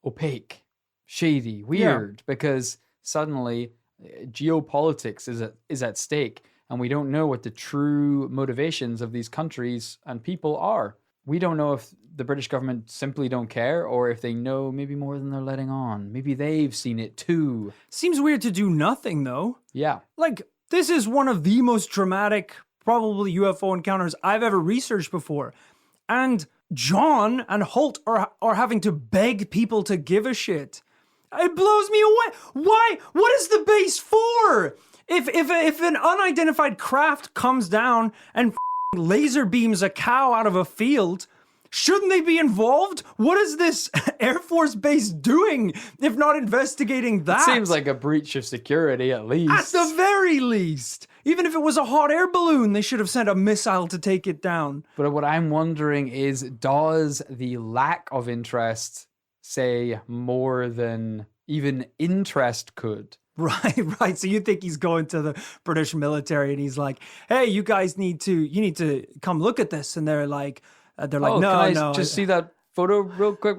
S2: opaque, shady, weird, because suddenly geopolitics is at stake, and we don't know what the true motivations of these countries and people are. We don't know if the British government simply don't care, or if they know maybe more than they're letting on. Maybe they've seen it too.
S1: Seems weird to do nothing, though.
S2: Yeah.
S1: Like, this is one of the most dramatic, probably UFO encounters I've ever researched before. And John and Holt are having to beg people to give a shit. It blows me away. Why? What is the base for? If an unidentified craft comes down and laser beams a cow out of a field, shouldn't they be involved? What is this Air Force base doing if not investigating that?
S2: It seems like a breach of security, at least.
S1: At the very least. Even if it was a hot air balloon, they should have sent a missile to take it down.
S2: But what I'm wondering is, does the lack of interest say more than even interest could?
S1: Right. So you think he's going to the British military and he's like, "Hey, you guys need to come look at this." And they're like,
S2: Oh,
S1: "No,
S2: can I
S1: no."
S2: just see that photo real quick?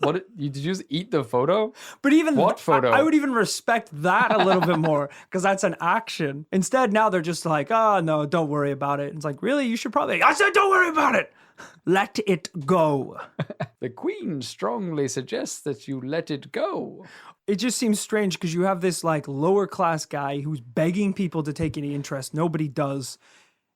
S2: Did you just eat the photo?
S1: But even
S2: What photo?
S1: I would even respect that a little bit more because that's an action. Instead, now they're just like, oh, no, don't worry about it. It's like, really? You should probably, I said, don't worry about it. Let it go.
S2: The Queen strongly suggests that you let it go.
S1: It just seems strange because you have this like lower class guy who's begging people to take any interest. Nobody does.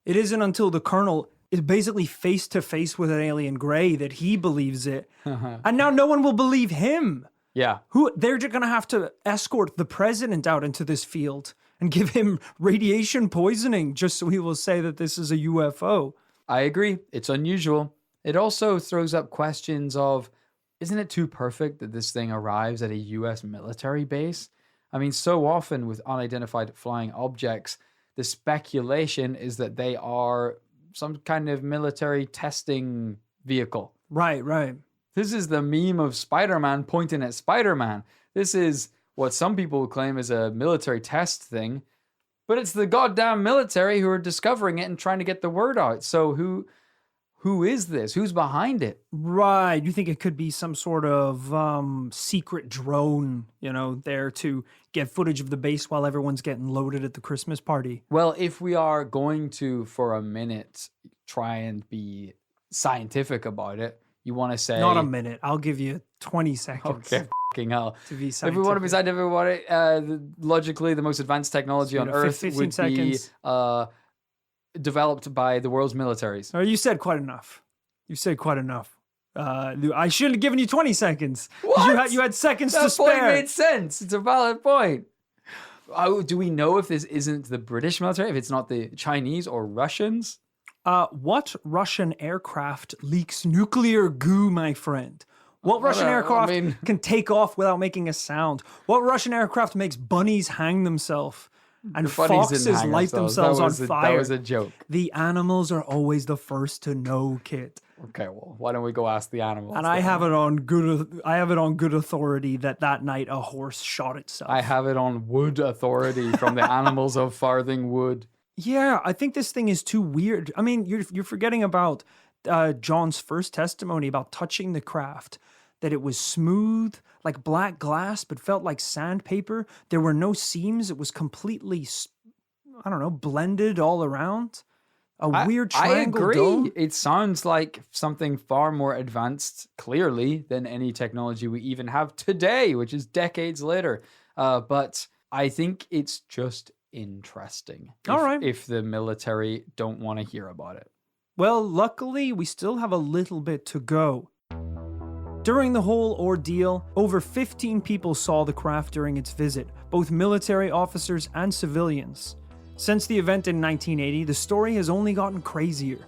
S1: It isn't until the colonel is basically face to face with an alien gray that he believes it. And now no one will believe him.
S2: Yeah.
S1: They're just going to have to escort the president out into this field and give him radiation poisoning just so he will say that this is a UFO.
S2: I agree. It's unusual. It also throws up questions of, isn't it too perfect that this thing arrives at a US military base? I mean, so often with unidentified flying objects, the speculation is that they are some kind of military testing vehicle.
S1: Right, right.
S2: This is the meme of Spider-Man pointing at Spider-Man. This is what some people claim is a military test thing, but it's the goddamn military who are discovering it and trying to get the word out. So who is this? Who's behind it?
S1: Right. You think it could be some sort of secret drone, there to get footage of the base while everyone's getting loaded at the Christmas party?
S2: Well, if we are going to, for a minute, try and be scientific about it, you want to say...
S1: Not a minute. I'll give you 20 seconds.
S2: Okay, fucking hell.
S1: To be
S2: If we want to be scientific about it, logically, the most advanced technology on Earth
S1: 15
S2: would
S1: seconds.
S2: be developed by the world's militaries.
S1: Oh, you said quite enough. I should have given you 20 seconds.
S2: What?
S1: You had seconds
S2: That
S1: to spare.
S2: point made sense. It's a valid point. Oh, do we know if this isn't the British military, if it's not the Chinese or Russians?
S1: What Russian aircraft leaks nuclear goo, my friend? What Russian aircraft can take off without making a sound? What Russian aircraft makes bunnies hang themselves and foxes light themselves on fire?
S2: That was a joke.
S1: The animals are always the first to know, Kit.
S2: Okay, well, why don't we go ask the animals?
S1: And I have it on good authority that night a horse shot itself.
S2: I have it on wood authority from the animals of Farthing Wood.
S1: Yeah, I think this thing is too weird. I mean, you're forgetting about John's first testimony about touching the craft, that it was smooth, like black glass, but felt like sandpaper. There were no seams. It was completely, blended all around. Weird triangle
S2: I agree.
S1: dome.
S2: It sounds like something far more advanced, clearly, than any technology we even have today, which is decades later. But I think it's just interesting.
S1: All right.
S2: If the military don't want to hear about it.
S1: Well, luckily, we still have a little bit to go. During the whole ordeal, over 15 people saw the craft during its visit, both military officers and civilians. Since the event in 1980, the story has only gotten crazier.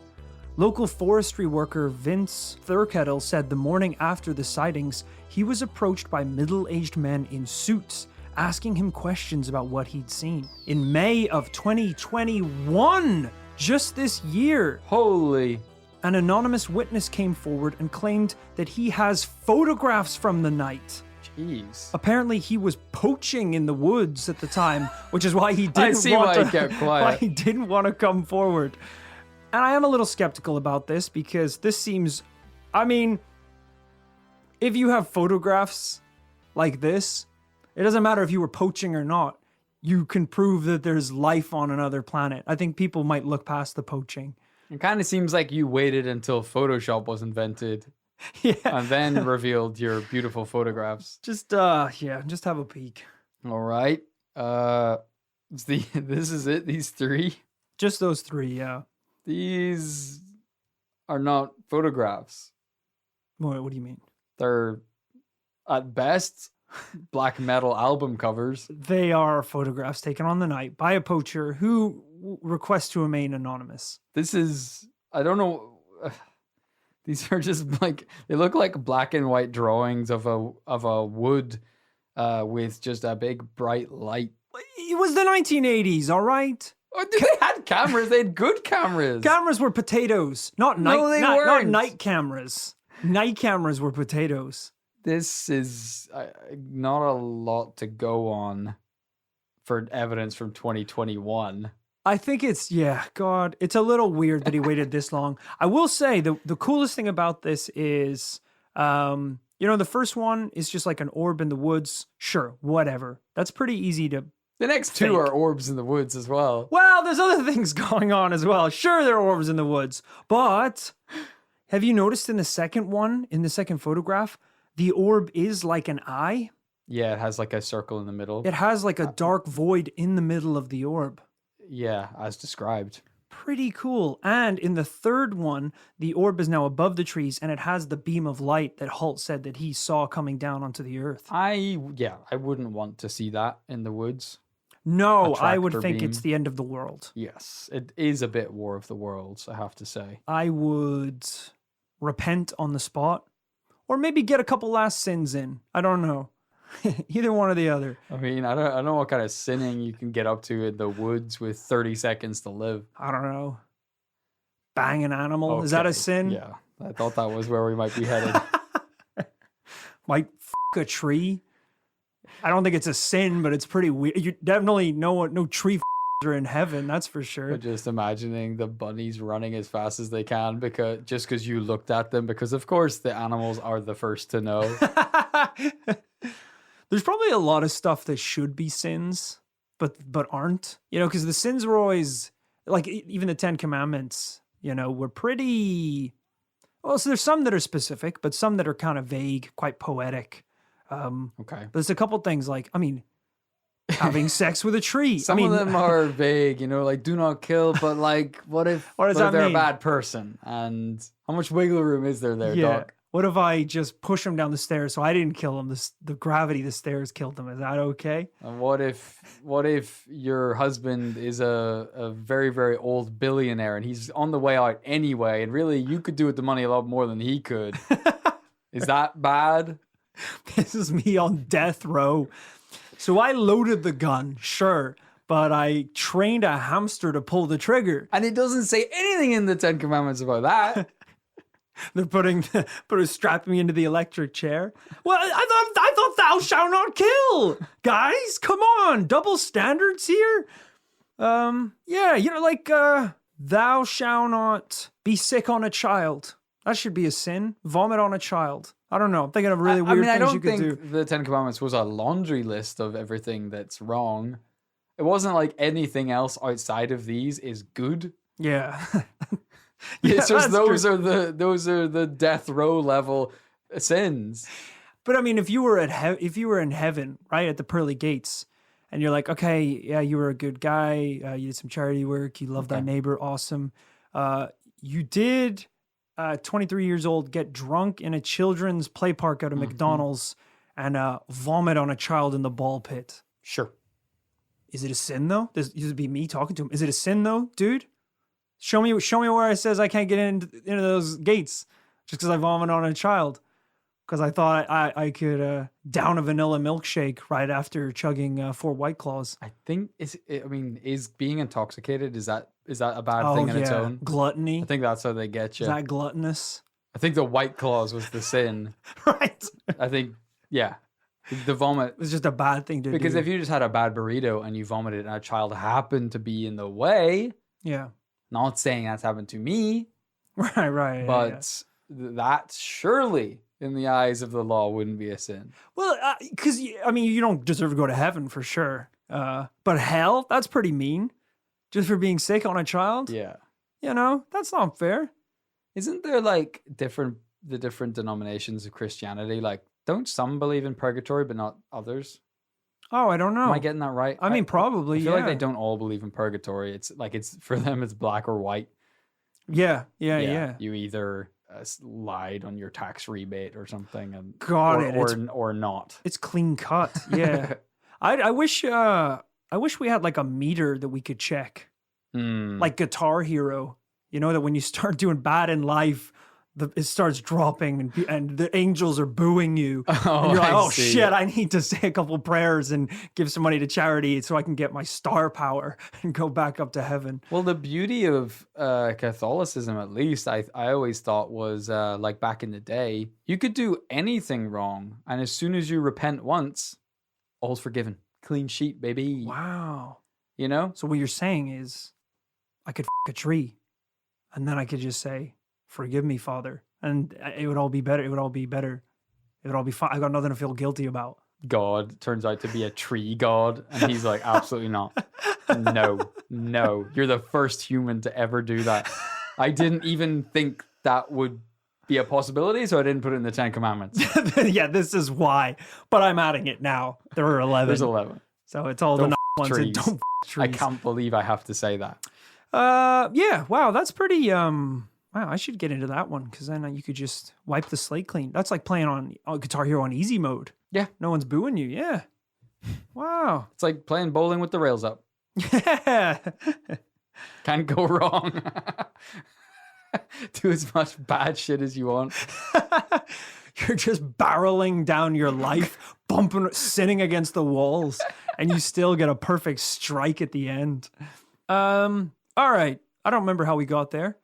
S1: Local forestry worker Vince Thurkettle said the morning after the sightings, he was approached by middle-aged men in suits, asking him questions about what he'd seen. In May of 2021, just this year,
S2: Holy.
S1: an anonymous witness came forward and claimed that he has photographs from the night.
S2: Jeez.
S1: Apparently, he was poaching in the woods at the time, which is why he didn't why he didn't want to come forward. And I am a little skeptical about this because this seems, if you have photographs like this, it doesn't matter if you were poaching or not. You can prove that there's life on another planet. I think people might look past the poaching.
S2: It kind of seems like you waited until Photoshop was invented.
S1: Yeah.
S2: And then revealed your beautiful photographs.
S1: Just have a peek.
S2: All right. This is it, these three?
S1: Just those three, yeah.
S2: These are not photographs.
S1: What do you mean?
S2: They're, at best, black metal album covers.
S1: They are photographs taken on the night by a poacher who requests to remain anonymous.
S2: This is, I don't know. These are just like, they look like black and white drawings of a wood with just a big bright light.
S1: It was the 1980s, all right?
S2: Oh, they had cameras. They had good cameras.
S1: Cameras were potatoes, not night cameras. Night cameras were potatoes.
S2: This is not a lot to go on for evidence from 2021.
S1: I think it's a little weird that he waited this long. I will say the coolest thing about this is You know, the first one is just like an orb in the woods. Sure, whatever. That's pretty easy to.
S2: The next two
S1: Fake.
S2: are orbs in the woods as well.
S1: Well, there's other things going on as well. Sure, there are orbs in the woods. But have you noticed in the second one, in the second photograph, the orb is like an eye?
S2: Yeah, it has like a circle in the middle.
S1: It has like a dark void in the middle of the orb.
S2: Yeah, as described.
S1: Pretty cool. And in the third one, the orb is now above the trees and it has the beam of light that Holt said that he saw coming down onto the earth.
S2: I wouldn't want to see that in the woods.
S1: No,
S2: A
S1: I would
S2: tractor
S1: think
S2: beam.
S1: it's the end of the world.
S2: Yes, it is a bit War of the Worlds, I have to say.
S1: I would repent on the spot or maybe get a couple last sins in. I don't know. Either one or the other.
S2: I mean, I don't know what kind of sinning you can get up to in the woods with 30 seconds to live.
S1: I don't know. Bang an animal. Is that a
S2: Okay,
S1: sin?
S2: Yeah, I thought that was where we might be headed.
S1: Might a tree. I don't think it's a sin, but it's pretty weird. You definitely know no tree are in heaven. That's for sure.
S2: But just imagining the bunnies running as fast as they can because you looked at them, because of course the animals are the first to know.
S1: There's probably a lot of stuff that should be sins, but aren't. You know, because the sins were always like even the Ten Commandments. You know, were pretty. Well, so there's some that are specific, but some that are kind of vague, quite poetic.
S2: Okay.
S1: But there's a couple things like, I mean, having sex with a tree.
S2: Some
S1: I mean,
S2: of them are vague, you know, like do not kill, but like what if,
S1: What does
S2: what if
S1: that
S2: they're
S1: mean?
S2: a bad person? And how much wiggle room is there,
S1: yeah.
S2: Doc?
S1: What if I just push him down the stairs so I didn't kill him? The gravity of the stairs killed him. Is that okay?
S2: And what if your husband is a very, very old billionaire and he's on the way out anyway, and really you could do with the money a lot more than he could? Is that bad?
S1: This is me on death row. So I loaded the gun, sure, but I trained a hamster to pull the trigger.
S2: And it doesn't say anything in the Ten Commandments about that.
S1: They're strapping me into the electric chair. Well, I thought thou shalt not kill. Guys, come on. Double standards here. Yeah, you know, like thou shalt not be sick on a child. That should be a sin. Vomit on a child. I don't know. I'm thinking of really weird
S2: I
S1: things
S2: don't
S1: you could
S2: think
S1: do.
S2: the Ten Commandments was a laundry list of everything that's wrong. It wasn't like anything else outside of these is good.
S1: Yeah.
S2: It's just
S1: that's true.
S2: those are the death row level sins.
S1: But I mean, if you were if you were in heaven, right, at the pearly gates, and you're like, okay, yeah, you were a good guy, you did some charity work, you loved thy neighbor, awesome. You did, 23 years old, get drunk in a children's play park out of McDonald's and vomit on a child in the ball pit.
S2: Sure.
S1: Is it a sin though? This would be me talking to him. Is it a sin though, dude? Show me where it says I can't get into those gates just because I vomit on a child. Because I thought I could down a vanilla milkshake right after chugging 4 White Claws.
S2: I think is being intoxicated, is that a bad thing in its own?
S1: Gluttony.
S2: I think that's how they get you.
S1: Is that gluttonous?
S2: I think the White Claws was the sin.
S1: Right.
S2: I think, yeah. The vomit.
S1: It's just a bad thing to do.
S2: Because if you just had a bad burrito and you vomited and a child happened to be in the way,
S1: yeah.
S2: not saying that's happened to me,
S1: Right.
S2: but that surely in the eyes of the law wouldn't be a sin.
S1: Well, because, I mean, you don't deserve to go to heaven for sure. But hell, that's pretty mean. Just for being sick on a child?
S2: Yeah.
S1: You know, that's not fair.
S2: Isn't there like the different denominations of Christianity? Like, don't some believe in purgatory, but not others?
S1: Oh, I don't know.
S2: Am I getting that right?
S1: I mean, probably,
S2: I feel like
S1: yeah.
S2: they don't all believe in purgatory. It's like for them, it's black or white.
S1: Yeah.
S2: You either lied on your tax rebate or something, and or not.
S1: It's clean cut. Yeah. I wish we had like a meter that we could check, like Guitar Hero. You know that when you start doing bad in life, it starts dropping and the angels are booing you.
S2: Oh,
S1: and you're like,
S2: I see.
S1: shit, I need to say a couple prayers and give some money to charity so I can get my star power and go back up to heaven.
S2: Well, the beauty of Catholicism, at least, I always thought was like back in the day, you could do anything wrong, and as soon as you repent once, all's forgiven. Clean sheet, baby.
S1: Wow.
S2: You know?
S1: So what you're saying is I could a tree and then I could just say, forgive me, Father. And it would all be better. It would all be better. It'll all be fine. I got nothing to feel guilty about.
S2: God turns out to be a tree god. And he's like, absolutely not. No. You're the first human to ever do that. I didn't even think that would be a possibility, so I didn't put it in the 10 Commandments.
S1: Yeah, this is why. But I'm adding it now. There are 11.
S2: There's 11.
S1: So it's all
S2: Don't
S1: the
S2: f-
S1: ones
S2: trees.
S1: that don't f- trees.
S2: I can't believe I have to say that.
S1: Yeah, wow, that's pretty, wow, I should get into that one, because then you could just wipe the slate clean. That's like playing on Guitar Hero on easy mode.
S2: Yeah.
S1: No one's booing you, yeah. Wow.
S2: It's like playing bowling with the rails up.
S1: Yeah.
S2: Can't go wrong. Do as much bad shit as you want.
S1: You're just barreling down your life, bumping, sitting against the walls, and you still get a perfect strike at the end. All right. I don't remember how we got there,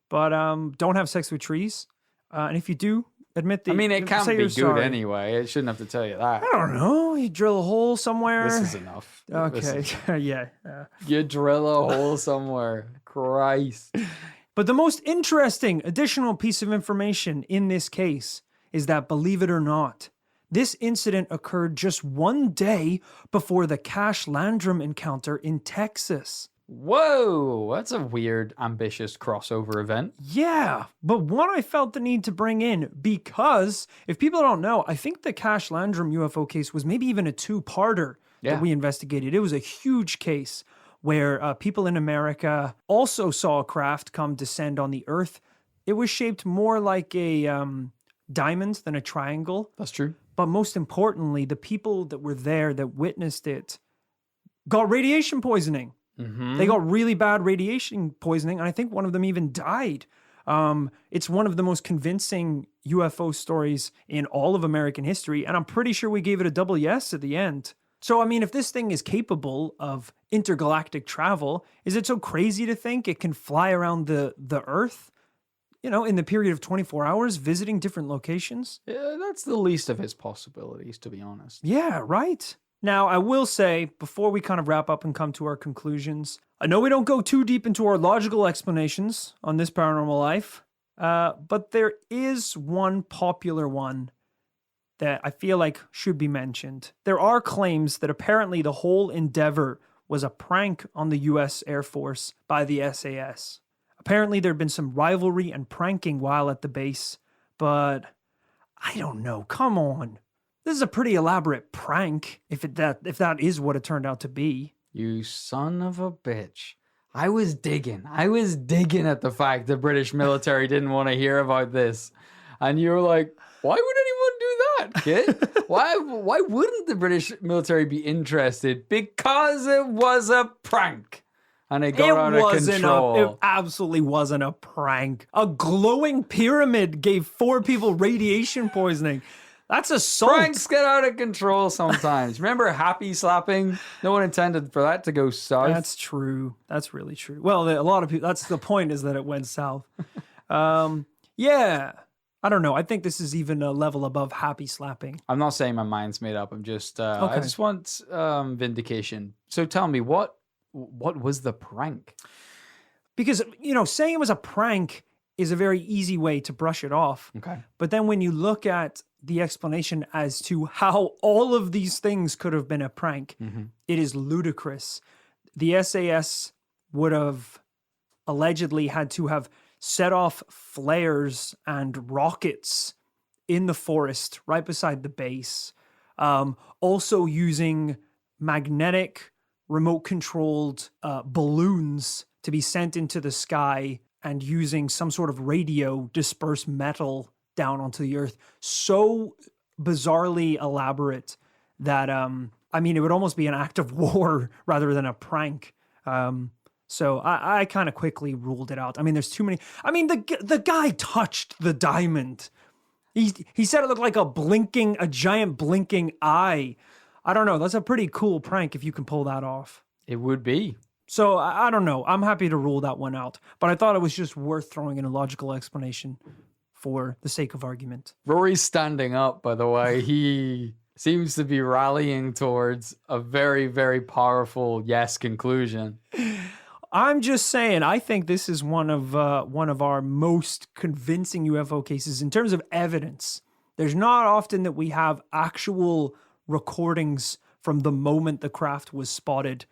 S1: but don't have sex with trees. And if you do, admit the.
S2: I mean, it can't
S1: say
S2: be
S1: you're
S2: good
S1: sorry.
S2: anyway. It shouldn't have to tell you that.
S1: I don't know. You drill a hole somewhere.
S2: This is enough.
S1: Okay. Yeah.
S2: You drill a hole somewhere. Christ.
S1: But the most interesting additional piece of information in this case is that, believe it or not, this incident occurred just one day before the Cash Landrum encounter in Texas.
S2: Whoa, that's a weird, ambitious crossover event.
S1: Yeah, but one I felt the need to bring in because, if people don't know, I think the Cash Landrum UFO case was maybe even a two-parter
S2: Yeah.
S1: that we investigated. It was a huge case where people in America also saw a craft come descend on the Earth. It was shaped more like a diamond than a triangle.
S2: That's true.
S1: But most importantly, the people that were there that witnessed it got radiation poisoning.
S2: Mm-hmm.
S1: They got really bad radiation poisoning, and I think one of them even died. It's one of the most convincing UFO stories in all of American history, and I'm pretty sure we gave it a double yes at the end. So, I mean, if this thing is capable of intergalactic travel, is it so crazy to think it can fly around the Earth, you know, in the period of 24 hours, visiting different locations?
S2: Yeah, that's the least of his possibilities, to be honest.
S1: Yeah, right. Now, I will say, before we kind of wrap up and come to our conclusions, I know we don't go too deep into our logical explanations on this paranormal life, but there is one popular one that I feel like should be mentioned. There are claims that apparently the whole endeavor was a prank on the U.S. Air Force by the SAS. Apparently there had been some rivalry and pranking while at the base, but I don't know. Come on. This is a pretty elaborate prank, if that is what it turned out to be.
S2: You son of a bitch. I was digging at the fact the British military didn't want to hear about this. And you were like, why would anyone do that, kid? Why wouldn't the British military be interested? Because it was a prank. And it got out of control.
S1: It absolutely wasn't a prank. A glowing pyramid gave 4 people radiation poisoning. That's assault.
S2: Pranks get out of control sometimes. Remember happy slapping? No one intended for that to go south.
S1: That's true. That's really true. Well, a lot of people, that's the point, is that it went south. Yeah. I don't know. I think this is even a level above happy slapping.
S2: I'm not saying my mind's made up. I'm just, I
S1: Okay.
S2: just want vindication. So tell me, what was the prank?
S1: Because, you know, saying it was a prank is a very easy way to brush it off.
S2: Okay.
S1: But then when you look at the explanation as to how all of these things could have been a prank, it is ludicrous. The SAS would have allegedly had to have set off flares and rockets in the forest right beside the base. Also using magnetic remote-controlled balloons to be sent into the sky and using some sort of radio dispersed metal down onto the earth. So bizarrely elaborate that, I mean, it would almost be an act of war rather than a prank. So I kind of quickly ruled it out. I mean, there's too many. I mean, the guy touched the diamond. He said it looked like a giant blinking eye. I don't know. That's a pretty cool prank if you can pull that off.
S2: It would be.
S1: So I don't know. I'm happy to rule that one out. But I thought it was just worth throwing in a logical explanation for the sake of argument.
S2: Rory's standing up, by the way. He seems to be rallying towards a very, very powerful yes conclusion.
S1: I'm just saying, I think this is one of our most convincing UFO cases in terms of evidence There's not often that we have actual recordings from the moment the craft was spotted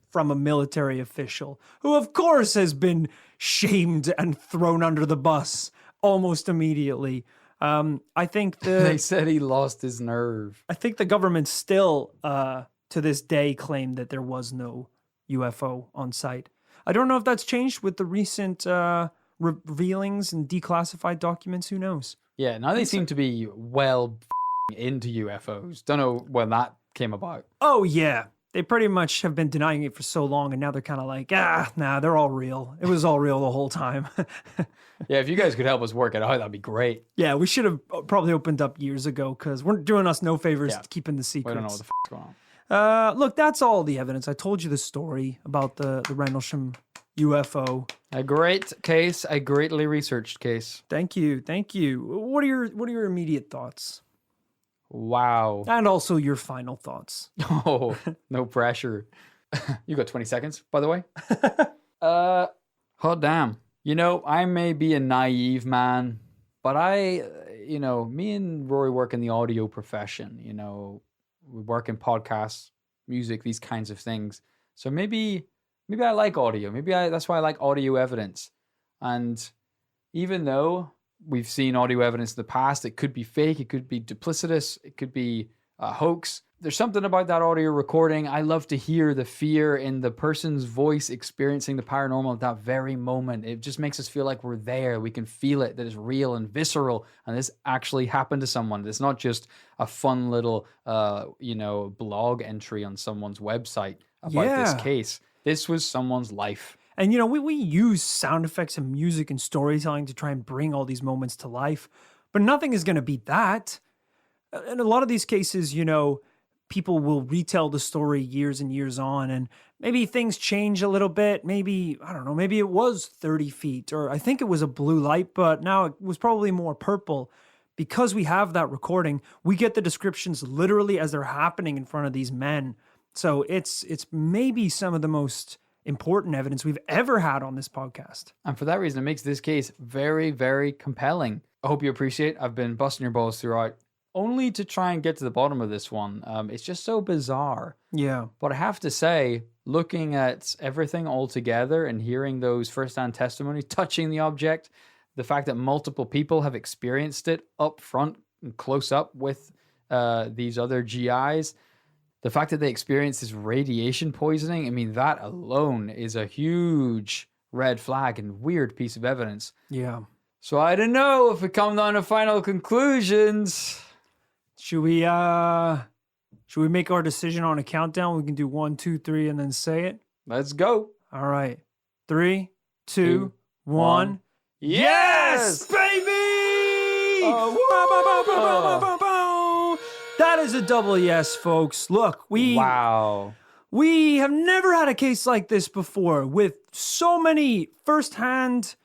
S1: from a military official, who of course has been shamed and thrown under the bus almost immediately. I think
S2: They said he lost his nerve.
S1: I think the government still, to this day, claim that there was no UFO on site. I don't know if that's changed with the recent revealings and declassified documents. Who knows?
S2: Yeah, now they seem to be well into UFOs. Don't know when that came about.
S1: Oh, yeah. They pretty much have been denying it for so long, and now they're kind of like, nah, they're all real. It was all real the whole time.
S2: Yeah, if you guys could help us work it out, that'd be great.
S1: Yeah, we should have probably opened up years ago, because we're doing us no favors keeping the
S2: We
S1: secrets.
S2: don't know what the f***'s going on.
S1: Look, that's all the evidence. I told you the story about the Rendlesham UFO.
S2: A great case, a greatly researched case.
S1: Thank you. What are your immediate thoughts?
S2: Wow.
S1: And also your final thoughts.
S2: Oh, no pressure. You got 20 seconds, by the way. Hot damn. You know, I may be a naive man, but me and Rory work in the audio profession. You know, we work in podcasts, music, these kinds of things. So maybe I like audio. That's why I like audio evidence. And even though we've seen audio evidence in the past, it could be fake, it could be duplicitous, it could be a hoax. There's something about that audio recording. I love to hear the fear in the person's voice experiencing the paranormal at that very moment. It just makes us feel like we're there. We can feel it, that it's real and visceral. And this actually happened to someone. It's not just a fun little, blog entry on someone's website about this case. This was someone's life.
S1: And, we use sound effects and music and storytelling to try and bring all these moments to life. But nothing is going to beat that. In a lot of these cases, people will retell the story years and years on, and maybe things change a little bit. Maybe, I don't know, maybe it was 30 feet, or I think it was a blue light, but now it was probably more purple. Because we have that recording, we get the descriptions literally as they're happening in front of these men. So it's maybe some of the most important evidence we've ever had on this podcast.
S2: And for that reason, it makes this case very, very compelling. I hope you appreciate. I've been busting your balls throughout only to try and get to the bottom of this one. It's just so bizarre.
S1: Yeah.
S2: But I have to say, looking at everything all together and hearing those firsthand testimonies, touching the object, the fact that multiple people have experienced it up front and close up with these other GIs, the fact that they experienced this radiation poisoning, I mean, that alone is a huge red flag and weird piece of evidence.
S1: Yeah.
S2: So I don't know if we come down to final conclusions.
S1: Should we make our decision on a countdown? We can do 1, 2, 3, and then say it.
S2: Let's go.
S1: All right. 3, 2, 1.
S2: Yes,
S1: baby!
S2: Oh,
S1: That is a double yes, folks. Look, we have never had a case like this before, with so many firsthand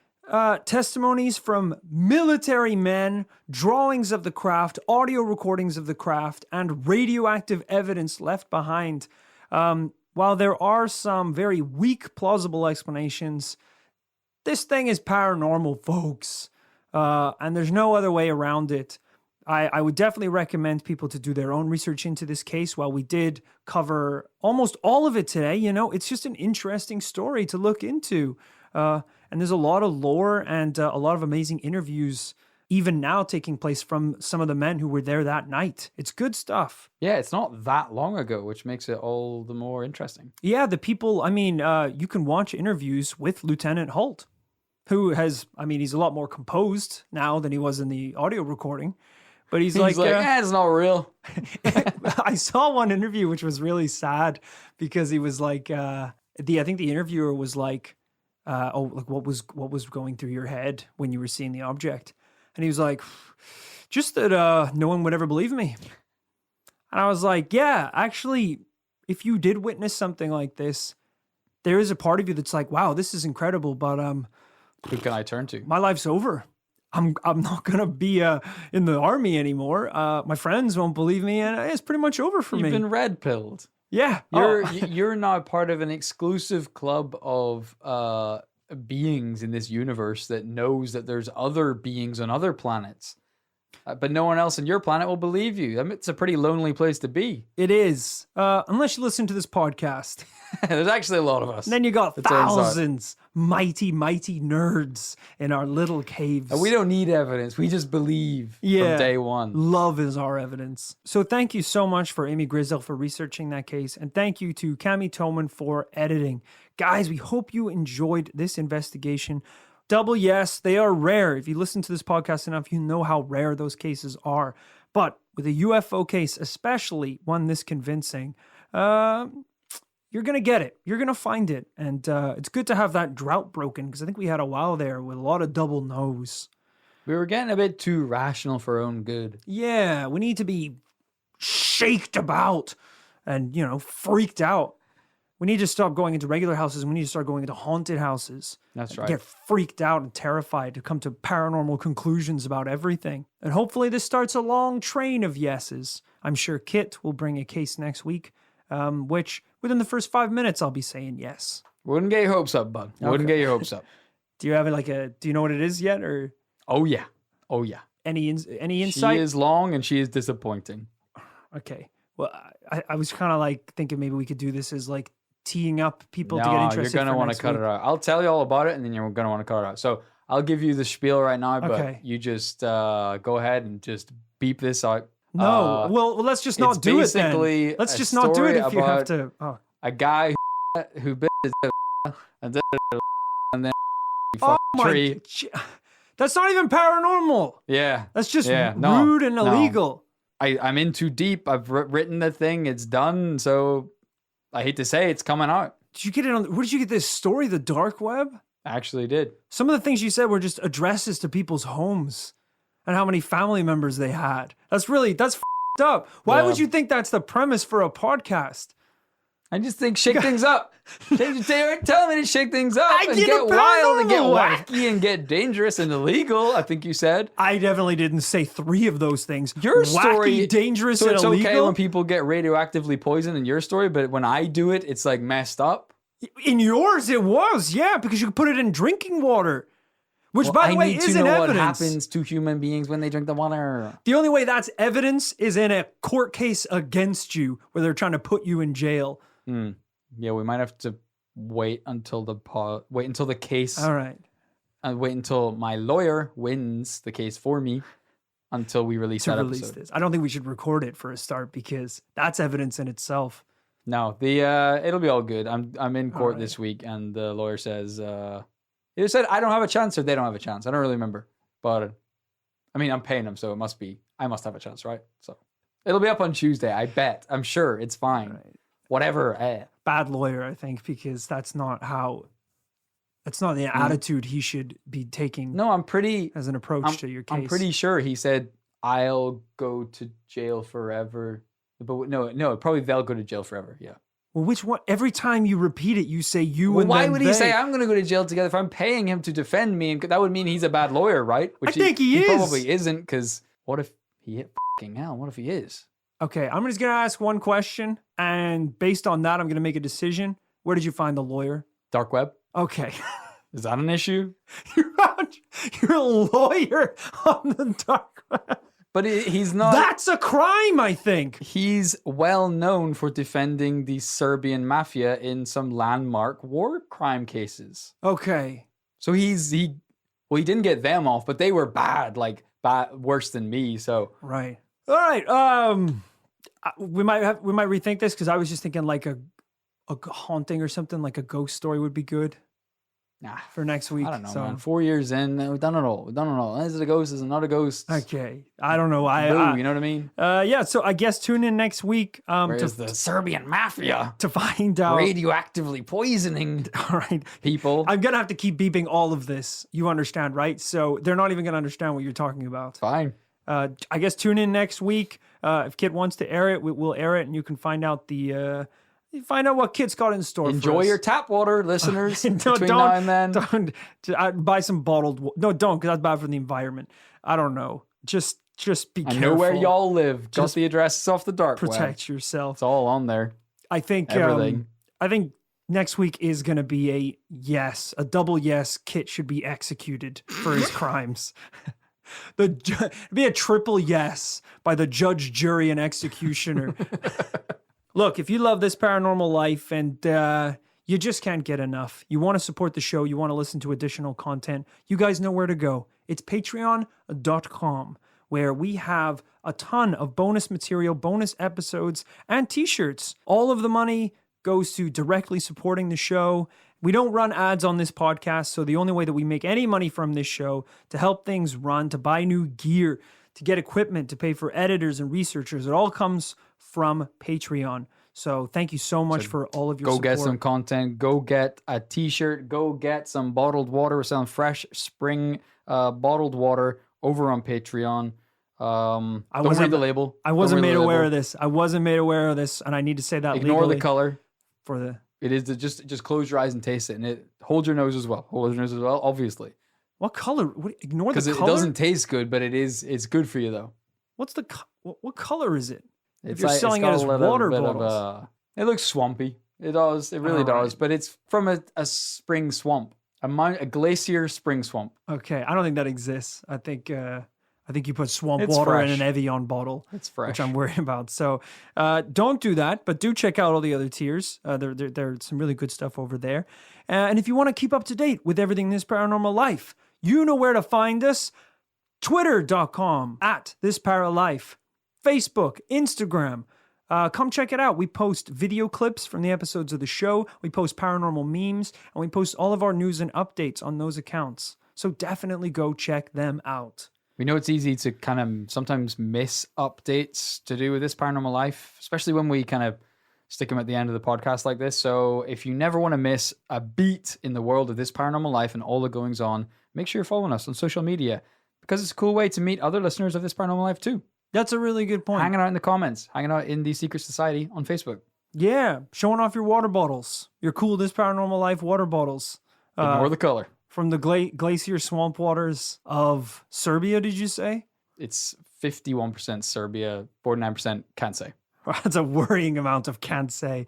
S1: testimonies from military men, drawings of the craft, audio recordings of the craft, and radioactive evidence left behind. While there are some very weak plausible explanations, this thing is paranormal, folks. And there's no other way around it. I would definitely recommend people to do their own research into this case. While we did cover almost all of it today, it's just an interesting story to look into. And there's a lot of lore and a lot of amazing interviews even now taking place from some of the men who were there that night. It's good stuff.
S2: Yeah, it's not that long ago, which makes it all the more interesting.
S1: Yeah, the people, you can watch interviews with Lieutenant Holt, who has, he's a lot more composed now than he was in the audio recording. But he's like,
S2: it's not real.
S1: I saw one interview which was really sad because he was like, I think the interviewer was like, what was going through your head when you were seeing the object? And he was like, just that no one would ever believe me. And I was like, yeah, actually, if you did witness something like this, there is a part of you that's like, wow, this is incredible, but
S2: who can I turn to?
S1: My life's over. I'm not gonna be in the army anymore. My friends won't believe me, and it's pretty much over for me.
S2: You've been red pilled.
S1: Yeah,
S2: you're now part of an exclusive club of beings in this universe that knows that there's other beings on other planets. But no one else on your planet will believe you. I mean, it's a pretty lonely place to be.
S1: It is. Unless you listen to this podcast.
S2: There's actually a lot of us.
S1: And then you got
S2: It turns out.
S1: thousands, mighty nerds in our little caves.
S2: And we don't need evidence. We just believe from day one.
S1: Love is our evidence. So thank you so much for Amy Grisdale for researching that case. And thank you to Cami Toman for editing. Guys, we hope you enjoyed this investigation. Double yes, they are rare. If you listen to this podcast enough, you know how rare those cases are. But with a UFO case, especially one this convincing, you're going to get it. You're going to find it. And it's good to have that drought broken, because I think we had a while there with a lot of double no's.
S2: We were getting a bit too rational for our own good.
S1: Yeah, we need to be shaked about and, freaked out. We need to stop going into regular houses, and we need to start going into haunted houses.
S2: That's right.
S1: Get freaked out and terrified to come to paranormal conclusions about everything. And hopefully this starts a long train of yeses. I'm sure Kit will bring a case next week, which within the first 5 minutes I'll be saying yes.
S2: Wouldn't get your hopes up, bud. Wouldn't get your hopes up.
S1: Do you have do you know what it is yet, or?
S2: Oh yeah.
S1: Any insight?
S2: She is long and she is disappointing.
S1: Okay. Well, I was kind of like thinking maybe we could do this as like teeing up people to get interested.
S2: You're going to want to cut it out. I'll tell you all about it, and then you're going to want to cut it out. So I'll give you the spiel right now, but you just go ahead and just beep this out.
S1: No, well, let's just not do it then. Let's just not do it if you have to. Oh.
S2: A guy who bit his and then tree.
S1: That's not even paranormal.
S2: Yeah.
S1: That's just rude and illegal.
S2: I'm in too deep. I've written the thing. It's done. So I hate to say it's coming out.
S1: Did you get it on? Where did you get this story? The dark web?
S2: I actually did.
S1: Some of the things you said were just addresses to people's homes and how many family members they had. That's f***ed up. Why would you think that's the premise for a podcast?
S2: I just think shake things up. Tell me to shake things up and
S1: get
S2: get wild and get
S1: one.
S2: wacky and get dangerous and illegal. I think you said.
S1: I definitely didn't say 3 of those things.
S2: Your story,
S1: wacky, dangerous,
S2: so
S1: and illegal.
S2: It's okay when people get radioactively poisoned in your story, but when I do it, it's like messed up.
S1: In yours, it was, because you could put it in drinking water. Which, by the way, isn't evidence.
S2: What happens to human beings when they drink the water.
S1: The only way that's evidence is in a court case against you where they're trying to put you in jail.
S2: Yeah, we might have to wait until the case.
S1: All right.
S2: And wait until my lawyer wins the case for me until we release that episode.
S1: This. I don't think we should record it for a start because that's evidence in itself.
S2: No, it'll be all good. I'm in court this week, and the lawyer says he said I don't have a chance or they don't have a chance. I don't really remember, but I mean I'm paying them, so I must have a chance, right? So it'll be up on Tuesday. I bet. I'm sure it's fine. Right. Whatever.
S1: Bad lawyer, I think, because that's not the attitude he should be taking.
S2: No,
S1: as an approach to your case.
S2: I'm pretty sure he said I'll go to jail forever. But no, probably they'll go to jail forever. Yeah.
S1: Well, which one? Every time you repeat it, you say you.
S2: Well,
S1: and
S2: why
S1: then
S2: would
S1: they.
S2: he say I'm going to go to jail together if I'm paying him to defend me? And that would mean he's a bad lawyer, right?
S1: Which I think he is.
S2: He probably isn't, because what if he hit fucking hell? What if he is?
S1: Okay, I'm just going to ask one question, and based on that, I'm going to make a decision. Where did you find the lawyer?
S2: Dark web.
S1: Okay.
S2: Is that an issue?
S1: You're a lawyer on the dark web.
S2: But he's not.
S1: That's a crime, I think.
S2: He's well known for defending the Serbian mafia in some landmark war crime cases.
S1: Okay.
S2: So he didn't get them off, but they were bad, worse than me. So
S1: right. All right. We might rethink this, because I was just thinking like a haunting or something, like a ghost story would be good. For next week.
S2: I don't know, man. 4 years in, we've done it all. Is it a ghost? Is it not a ghost?
S1: Okay. I don't know.
S2: You know what I mean?
S1: Yeah, so I guess tune in next week.
S2: Where's the Serbian mafia?
S1: To find out.
S2: Radioactively poisoning
S1: all right.
S2: people.
S1: I'm going to have to keep beeping all of this. You understand, right? So they're not even going to understand what you're talking about.
S2: Fine.
S1: I guess tune in next week. If Kit wants to air it, we'll air it, and you can find out find out what Kit's got in store.
S2: Enjoy your tap water, listeners. Between now and then,
S1: don't buy some bottled. No, don't, because that's bad for the environment. I don't know. Just be careful.
S2: I know where y'all live. Got the addresses off the dark web.
S1: Protect yourself.
S2: It's all on there.
S1: I think everything. I think next week is going to be a double yes. Kit should be executed for his crimes. Be a triple yes by the judge, jury, and executioner. Look, if you love This Paranormal Life and you just can't get enough, you want to support the show, you want to listen to additional content, you guys know where to go. It's patreon.com, where we have a ton of bonus material, bonus episodes, and t-shirts. All of the money goes to directly supporting the show. We don't run ads on this podcast, so the only way that we make any money from this show to help things run, to buy new gear, to get equipment, to pay for editors and researchers, it all comes from Patreon. So thank you so much for all of your support.
S2: Go get some content. Go get a t-shirt. Go get some bottled water. We're selling fresh spring bottled water over on Patreon. Don't read the label.
S1: I wasn't made aware of this. I wasn't made aware of this, and I need to say that
S2: Ignore
S1: legally
S2: the color.
S1: for the...
S2: It is just close your eyes and taste it, and hold your nose as well. Hold your nose as well, obviously.
S1: What color? Ignore the color?
S2: Because it doesn't taste good, but it's good for you though.
S1: What's the what color is it?
S2: If
S1: you're selling it as water bottles.
S2: It looks swampy. It does. It really does. But it's from a spring swamp, a glacier spring swamp.
S1: Okay, I don't think that exists. I think you put swamp
S2: It's
S1: water
S2: fresh.
S1: in an Evian bottle.
S2: It's fresh.
S1: Which I'm worried about. So don't do that, but do check out all the other tiers. There's some really good stuff over there. And if you want to keep up to date with everything This Paranormal Life, you know where to find us. Twitter.com @ThisParaLife. Facebook, Instagram. Come check it out. We post video clips from the episodes of the show. We post paranormal memes, and we post all of our news and updates on those accounts. So definitely go check them out.
S2: We know it's easy to kind of sometimes miss updates to do with This Paranormal Life, especially when we kind of stick them at the end of the podcast like this. So if you never want to miss a beat in the world of This Paranormal Life and all the goings on, make sure you're following us on social media, because it's a cool way to meet other listeners of This Paranormal Life too.
S1: That's a really good point.
S2: Hanging out in the comments, hanging out in the Secret Society on Facebook.
S1: Yeah, showing off your water bottles. Your cool This Paranormal Life water bottles.
S2: Ignore the color.
S1: From the glacier swamp waters of Serbia, did you say?
S2: It's 51% Serbia, 49% can't say.
S1: That's a worrying amount of can't say.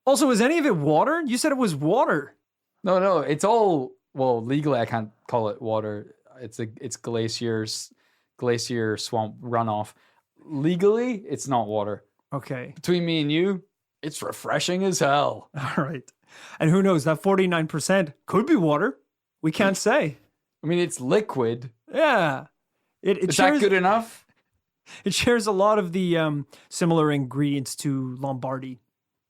S1: Also, is any of it water? You said it was water.
S2: No, it's all, well, legally I can't call it water. It's glacier swamp runoff. Legally, it's not water.
S1: Okay.
S2: Between me and you, it's refreshing as hell.
S1: All right. And who knows, that 49% could be water. We can't say.
S2: I mean, it's liquid.
S1: Yeah.
S2: Is that good enough?
S1: It shares a lot of the similar ingredients to Lombardy.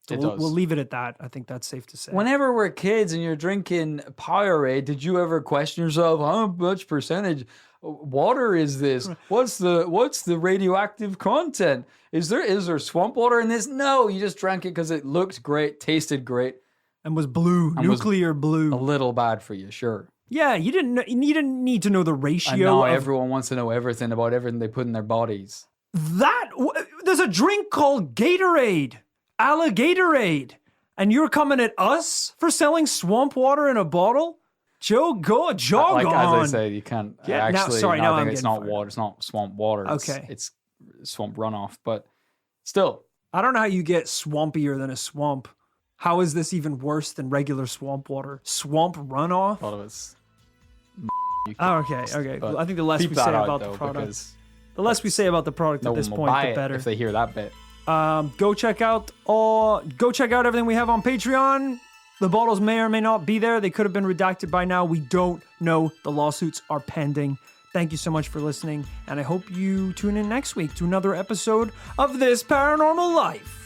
S1: So we'll leave it at that. I think that's safe to say.
S2: Whenever we're kids and you're drinking Powerade, did you ever question yourself, how much percentage water is this? What's the radioactive content? Is there swamp water in this? No, you just drank it because it looked great, tasted great.
S1: And was blue, nuclear blue.
S2: A little bad for you, sure.
S1: Yeah, you didn't need to know the ratio.
S2: And now everyone wants to know everything about everything they put in their bodies.
S1: There's a drink called Gatorade, Alligatorade, and you're coming at us for selling swamp water in a bottle? Joe, jog on.
S2: As I said, you can't
S1: now I'm
S2: it's not water. It's not swamp water. It's swamp runoff. But still,
S1: I don't know how you get swampier than a swamp. How is this even worse than regular swamp water? Swamp runoff?
S2: A lot of it's.
S1: Okay. Well, I think the less we say about the product, at this point, the better.
S2: If they hear that bit.
S1: Go check out everything we have on Patreon. The bottles may or may not be there. They could have been redacted by now. We don't know. The lawsuits are pending. Thank you so much for listening, and I hope you tune in next week to another episode of This Paranormal Life.